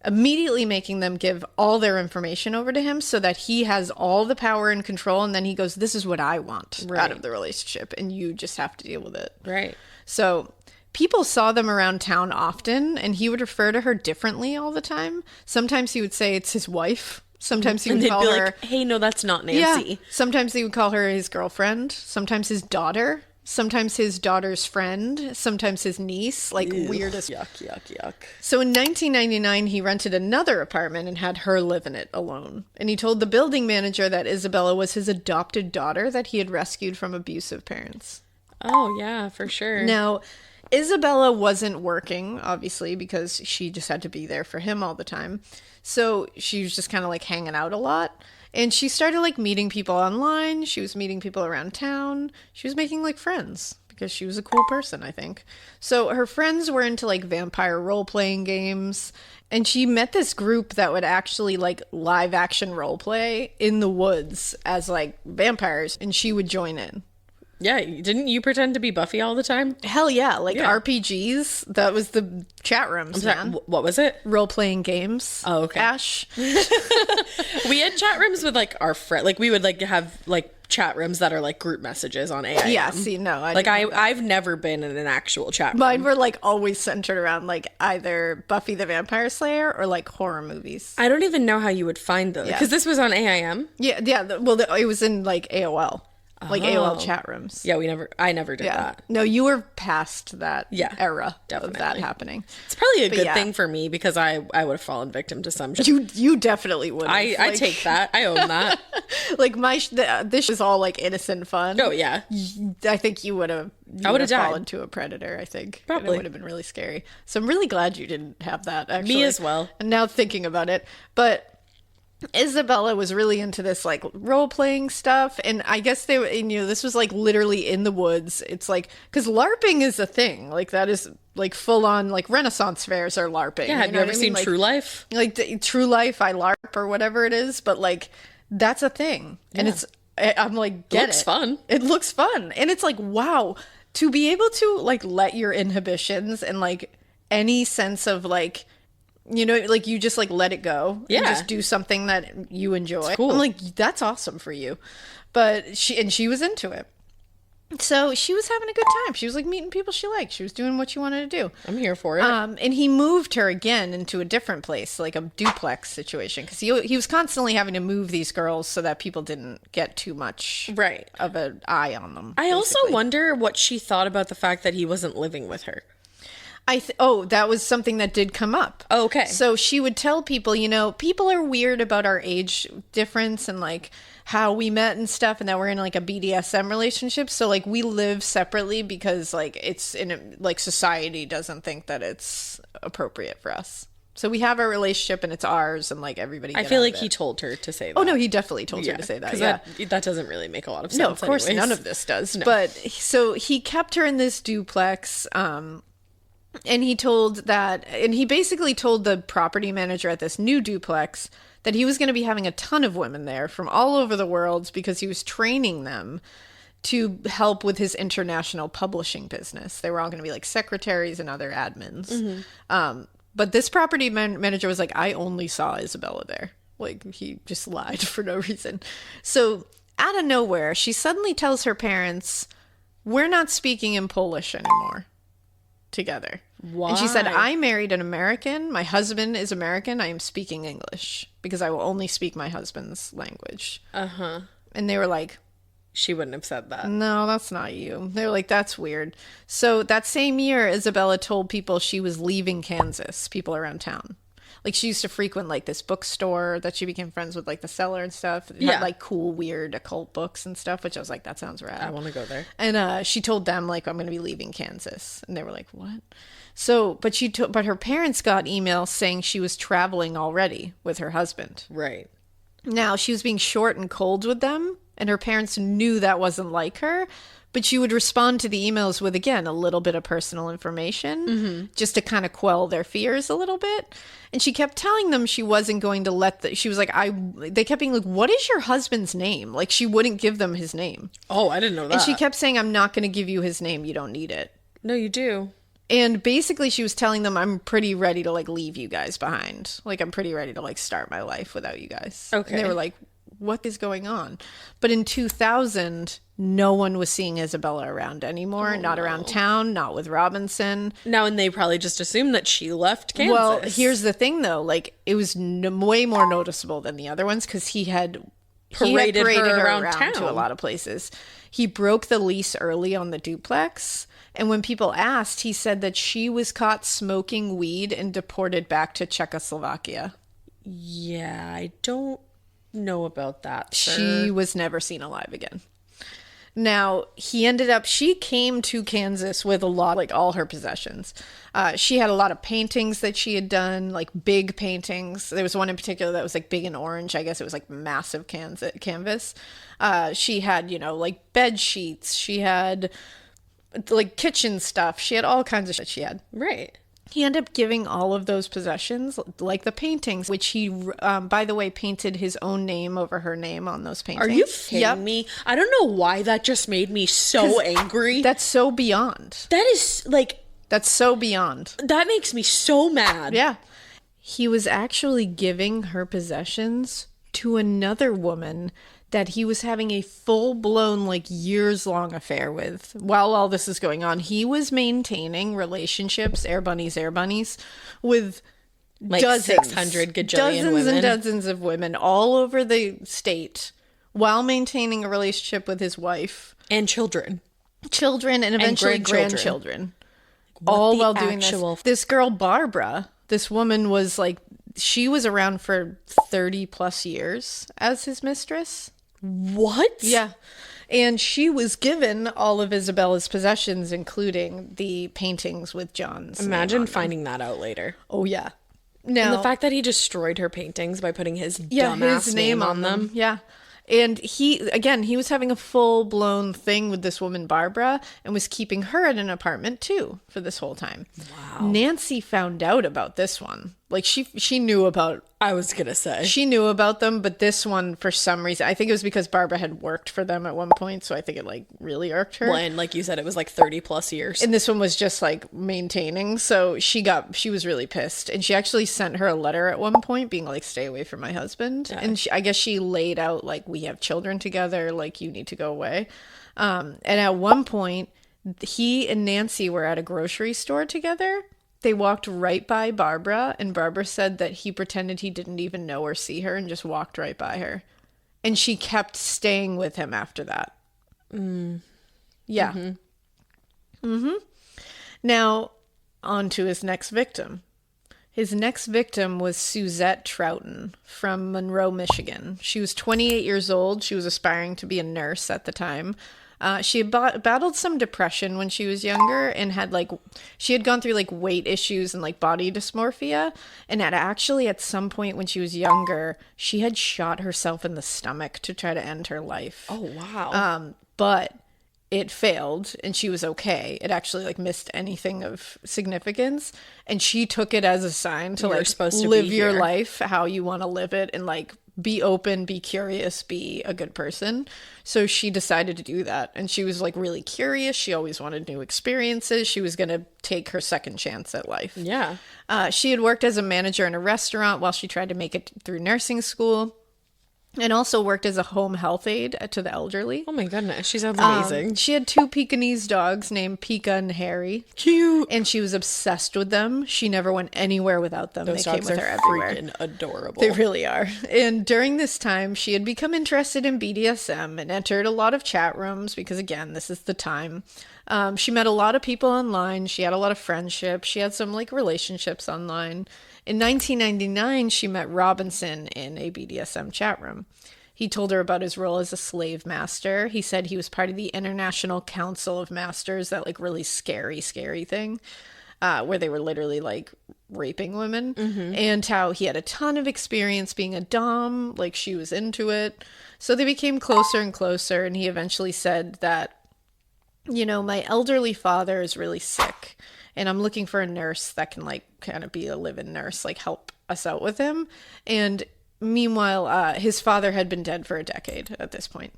immediately making them give all their information over to him so that he has all the power and control. And then he goes, this is what I want out of the relationship, and you just have to deal with it. Right. So people saw them around town often, and he would refer to her differently all the time. Sometimes he would say it's his wife. Sometimes he would call her, like, hey, no, that's not Nancy. Yeah. Sometimes he would call her his girlfriend. Sometimes his daughter. Sometimes his daughter's friend. Sometimes his niece. Like, weirdest. Yuck. So in 1999, he rented another apartment and had her live in it alone. And he told the building manager that Isabella was his adopted daughter that he had rescued from abusive parents. Oh, yeah, for sure. Now, Isabella wasn't working, obviously, because she just had to be there for him all the time. So she was just kind of like hanging out a lot. And she started like meeting people online. She was meeting people around town. She was making like friends because she was a cool person, I think. So her friends were into like vampire role-playing games. And she met this group that would actually like live action role play in the woods as like vampires. And she would join in. Yeah, didn't you pretend to be Buffy all the time? Hell yeah, like RPGs. That was the chat rooms, man. What was it? Role-playing games. Oh, okay. Ash. We had chat rooms with like our friend. Like we would like have like chat rooms that are like group messages on AIM. Yeah, see, no. I've never been in an actual chat room. Mine were like always centered around like either Buffy the Vampire Slayer or like horror movies. I don't even know how you would find those. Because this was on AIM. Yeah. Well, it was in like AOL. Like AOL chat rooms. Yeah, I never did that. No, you were past that era definitely. of that happening. It's probably a good thing for me because I would have fallen victim to some shit. You definitely would. I take that. I own that. Like this is all like innocent fun. Oh yeah. I think you would have. I would have fallen to a predator. I think probably and it would have been really scary. So I'm really glad you didn't have that. Actually, me as well. And now thinking about it, but Isabella was really into this like role-playing stuff, and I guess this was like literally in the woods. It's like, because LARPing is a thing, like that is like full-on like Renaissance fairs are LARPing. Yeah, have you ever seen True Life? Like True Life, I LARP or whatever it is, but like that's a thing. And I'm like, it looks fun. It looks fun. And it's like, wow, to be able to like let your inhibitions and like any sense of like, you know, like you just like let it go and just do something that you enjoy. It's cool. I'm like, that's awesome for you. But she was into it. So she was having a good time. She was like meeting people she liked. She was doing what she wanted to do. I'm here for it. And he moved her again into a different place, like a duplex situation, because he was constantly having to move these girls so that people didn't get too much of an eye on them. I also wonder what she thought about the fact that he wasn't living with her. That was something that did come up. Oh, okay. So she would tell people, you know, people are weird about our age difference and like how we met and stuff, and that we're in like a BDSM relationship. So like we live separately because like it's like society doesn't think that it's appropriate for us. So we have our relationship and it's ours, and like everybody. I feel like he told her to say that. Oh no, he definitely told her to say that. Yeah, that doesn't really make a lot of sense. No, of course none of this does. No. But so he kept her in this duplex. And he basically told the property manager at this new duplex that he was going to be having a ton of women there from all over the world because he was training them to help with his international publishing business. They were all going to be like secretaries and other admins. Mm-hmm. But this property manager was like, I only saw Isabella there. Like, he just lied for no reason. So out of nowhere, she suddenly tells her parents, we're not speaking in Polish anymore. Together. Why? And she said, I married an American. My husband is American. I am speaking English because I will only speak my husband's language. Uh-huh. And they were like, she wouldn't have said that. No, that's not you. They were like, that's weird. So that same year, Isabella told people she was leaving Kansas, people around town. Like she used to frequent like this bookstore that she became friends with like the seller and stuff. It had like cool, weird occult books and stuff, which I was like, that sounds rad. I want to go there. And she told them like, I'm going to be leaving Kansas. And they were like, what? So, but her parents got emails saying she was traveling already with her husband. Right. Now she was being short and cold with them, and her parents knew that wasn't like her. But she would respond to the emails with, again, a little bit of personal information just to kind of quell their fears a little bit. And she kept telling them she wasn't going to she was like, they kept being like, what is your husband's name? Like she wouldn't give them his name. Oh, I didn't know that. And she kept saying, I'm not going to give you his name. You don't need it. No, you do. And basically she was telling them, I'm pretty ready to like leave you guys behind. Like I'm pretty ready to like start my life without you guys. Okay. And they were like, what is going on? But in 2000, no one was seeing Isabella around anymore. Not around town, not with Robinson. Now, and they probably just assumed that she left Kansas. Well, here's the thing, though. Like, it was way more noticeable than the other ones because he had paraded her around town to a lot of places. He broke the lease early on the duplex. And when people asked, he said that she was caught smoking weed and deported back to Czechoslovakia. Yeah, I don't know about that, sir. She was never seen alive again. Now, she came to Kansas with a lot, like all her possessions. She had a lot of paintings that she had done, like big paintings. There was one in particular that was like big and orange. I guess it was like massive canvas. She had, like bed sheets. She had like kitchen stuff. She had all kinds of shit she had. Right. He ended up giving all of those possessions, like the paintings, which he, by the way, painted his own name over her name on those paintings. Are you kidding me? I don't know why that just made me so angry. That's so beyond. That is like... That's so beyond. That makes me so mad. Yeah. He was actually giving her possessions to another woman that he was having a full-blown, like, years-long affair with. While all this is going on, he was maintaining relationships, air bunnies, with like dozens, 600 gajillion dozens women. and dozens of women all over the state, while maintaining a relationship with his wife. And children, and eventually grandchildren. All while doing this. This girl, Barbara, this woman was, like, she was around for 30-plus years as his mistress. What? Yeah. And she was given all of Isabella's possessions, including the paintings with John's Imagine finding that out later. Oh, yeah. Now, and the fact that he destroyed her paintings by putting his dumbass name on them. Yeah. And he was having a full-blown thing with this woman, Barbara, and was keeping her in an apartment, too, for this whole time. Wow. Nancy found out about this one. Like, she knew about... I was gonna say. She knew about them, but this one, for some reason... I think it was because Barbara had worked for them at one point, so I think it, like, really irked her. Well, and like you said, it was, like, 30-plus years. And this one was just, like, maintaining, so she was really pissed. And she actually sent her a letter at one point, being like, stay away from my husband. Yeah. And I guess she laid out, like, we have children together, like, you need to go away. And at one point, he and Nancy were at a grocery store together. They walked right by Barbara, and Barbara said that he pretended he didn't even know or see her and just walked right by her. And she kept staying with him after that. Yeah. Now, on to his next victim. His next victim was Suzette Troughton from Monroe, Michigan. She was 28 years old. She was aspiring to be a nurse at the time. She had battled some depression when she was younger and she had gone through like weight issues and like body dysmorphia, and had actually at some point when she was younger, she had shot herself in the stomach to try to end her life. Oh, wow. But it failed and she was okay. It actually like missed anything of significance, and she took it as a sign to like live your life how you want to live it and like be open, be curious, be a good person. So she decided to do that. And she was like really curious. She always wanted new experiences. She was going to take her second chance at life. Yeah. She had worked as a manager in a restaurant while she tried to make it through nursing school. And also worked as a home health aide to the elderly. Oh my goodness, she sounds amazing. She had 2 Pekingese dogs named Pika and Harry. Cute. And she was obsessed with them. She never went anywhere without them. Those they came dogs with are her everywhere. Freaking adorable. They really are. And during this time, she had become interested in BDSM and entered a lot of chat rooms because, again, this is the time. She met a lot of people online. She had a lot of friendships. She had some like relationships online. In 1999, she met Robinson in a BDSM chat room. He told her about his role as a slave master. He said he was part of the International Council of Masters, that like really scary thing, where they were literally like raping women, and how he had a ton of experience being a dom, like she was into it. So they became closer and closer, and he eventually said that, you know, my elderly father is really sick, and I'm looking for a nurse that can like kind of be a live-in nurse, like help us out with him. And meanwhile, his father had been dead for a decade at this point.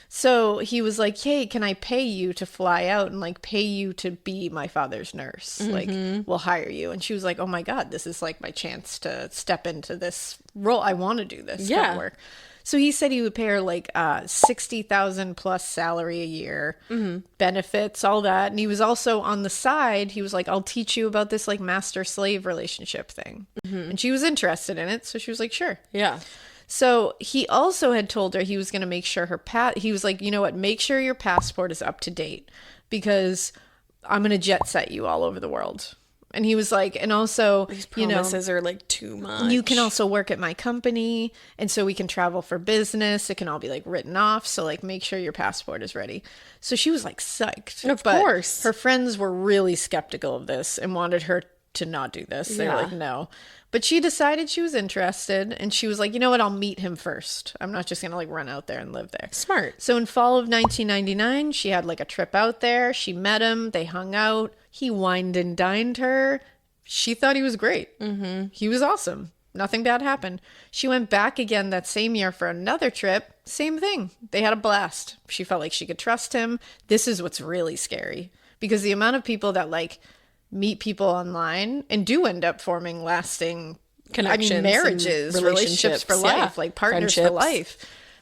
So he was like, hey, can I pay you to fly out and like pay you to be my father's nurse? Like, we'll hire you. And she was like, oh my God, this is like my chance to step into this role. I want to do this kind of work. So he said he would pay her like $60,000 plus salary a year, benefits, all that. And he was also on the side, he was like, I'll teach you about this like master-slave relationship thing. And she was interested in it. So she was like, sure. Yeah. So he also had told her he was going to make sure he was like, you know what, make sure your passport is up to date because I'm going to jet set you all over the world. And he was like, and also, these promises are like too much. You can also work at my company, and so we can travel for business. It can all be like written off. So like, make sure your passport is ready. So she was like psyched. Of course. Her friends were really skeptical of this and wanted her to not do this. They were like, no. But she decided she was interested, and she was like, you know what, I'll meet him first. I'm not just going to like run out there and live there. Smart. So in fall of 1999, she had like a trip out there. She met him. They hung out. He wined and dined her. She thought he was great. He was awesome. Nothing bad happened. She went back again that same year for another trip. Same thing. They had a blast. She felt like she could trust him. This is what's really scary, because the amount of people that like meet people online and do end up forming lasting connections, marriages, relationships for life, like partners for life,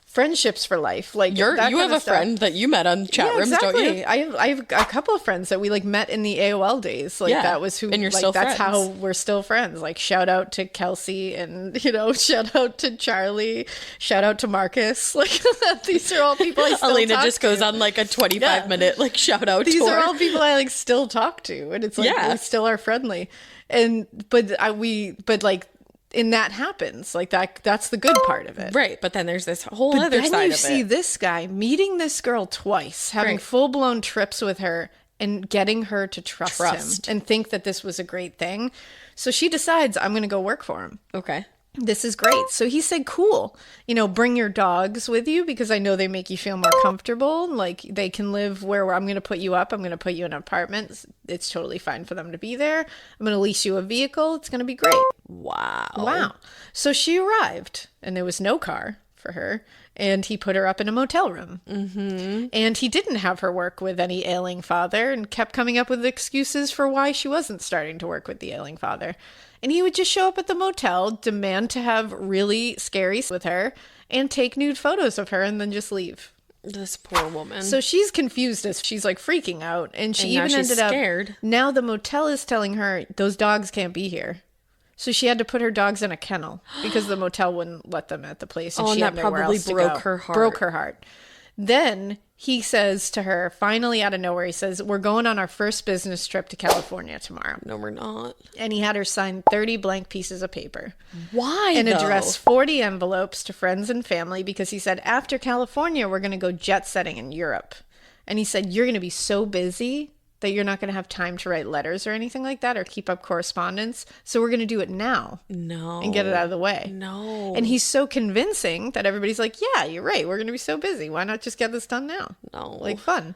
friendships for life. Like you have a friend that you met on chat rooms, exactly. don't you? I have a couple of friends that we like met in the AOL days. Like that was who, and you're like, still that's friends. how we're still friends. Like shout out to Kelsey, and you know, shout out to Charlie, shout out to Marcus. Like these are all people I still Alina talk just to. goes on like a 25-minute like shout out These tour. are all people I like still talk to, and it's like we still are friendly. And but that happens like that's the good part of it, right? But then there's this whole but other then side you of see it. this guy meeting this girl twice, having full-blown trips with her, and getting her to trust him and think that this was a great thing. So she decides, I'm going to go work for him. Okay. This is great. So he said, cool, you know, bring your dogs with you because I know they make you feel more comfortable. Like they can live where I'm going to put you up. I'm going to put you in an apartment. It's totally fine for them to be there. I'm going to lease you a vehicle. It's going to be great. Wow. So she arrived, and there was no car for her, and he put her up in a motel room. And he didn't have her work with any ailing father, and kept coming up with excuses for why she wasn't starting to work with the ailing father. And he would just show up at the motel, demand to have really scary with her, and take nude photos of her, and then just leave. This poor woman. So she's confused as she's like freaking out, and she even ended up scared. Now the motel is telling her those dogs can't be here. So she had to put her dogs in a kennel because the motel wouldn't let them at the place, and she had nowhere else to go. Broke her heart. Then he says to her, finally out of nowhere, he says, we're going on our first business trip to California tomorrow. No, we're not. And he had her sign 30 blank pieces of paper. Why, and address 40 envelopes to friends and family, because he said, after California, we're going to go jet setting in Europe. And he said, you're going to be so busy that you're not going to have time to write letters or anything like that or keep up correspondence. So we're going to do it now. No. And get it out of the way. No. And he's so convincing that everybody's like, yeah, you're right. We're going to be so busy. Why not just get this done now? No. Like fun.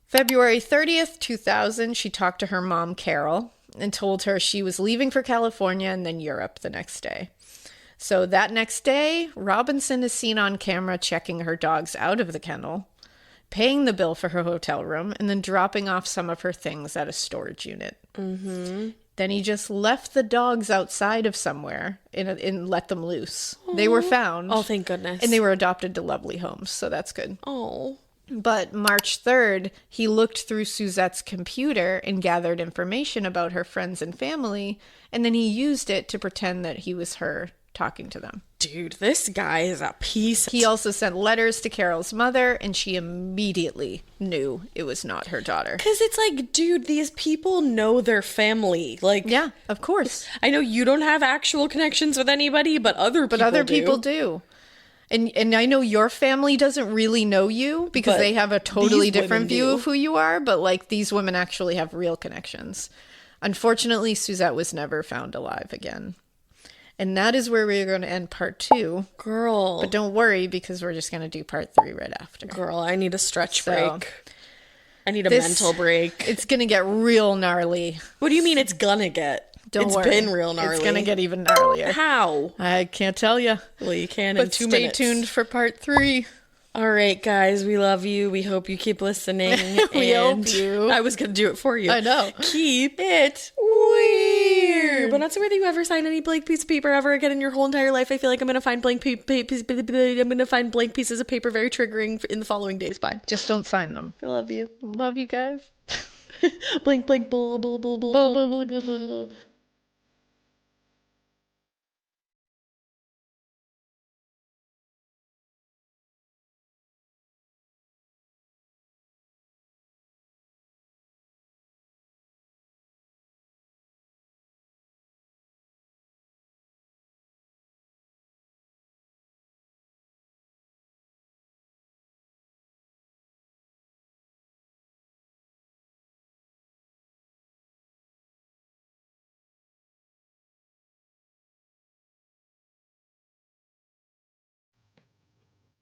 February 30th, 2000, she talked to her mom, Carol, and told her she was leaving for California and then Europe the next day. So that next day, Robinson is seen on camera checking her dogs out of the kennel, paying the bill for her hotel room, and then dropping off some of her things at a storage unit. Then he just left the dogs outside of somewhere and let them loose. They were found. Oh, thank goodness. And they were adopted to lovely homes, so that's good. Oh. But March 3rd, he looked through Suzette's computer and gathered information about her friends and family, and then he used it to pretend that he was her talking to them. Dude, this guy is a piece. He also sent letters to Carol's mother, and she immediately knew it was not her daughter. Because it's like, dude, these people know their family. Like, yeah, of course. I know you don't have actual connections with anybody, but other people do. And I know your family doesn't really know you because they have a totally different view of who you are, but like these women actually have real connections. Unfortunately, Suzette was never found alive again. And that is where we're going to end part 2. Girl. But don't worry, because we're just going to do part 3 right after. Girl, I need a stretch break. I need a mental break. It's going to get real gnarly. What do you mean it's gonna get? Don't worry. It's been real gnarly. It's going to get even gnarlier. How? I can't tell you. Well, you can in 2 minutes. Stay tuned for part 3. All right, guys, we love you. We hope you keep listening. We hope you. I was going to do it for you. I know. Keep it weird. But not so weird that you ever sign any blank piece of paper ever again in your whole entire life. I feel like I'm going to find blank pieces of paper very triggering in the following days. Bye. Just don't sign them. I love you. Love you guys. Blank, blank, bull, bull, bull, bull, bull, bull, bull, bull.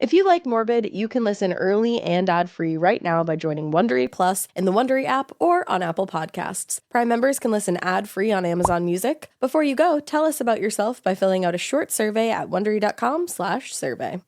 If you like Morbid, you can listen early and ad-free right now by joining Wondery Plus in the Wondery app or on Apple Podcasts. Prime members can listen ad-free on Amazon Music. Before you go, tell us about yourself by filling out a short survey at Wondery.com/survey.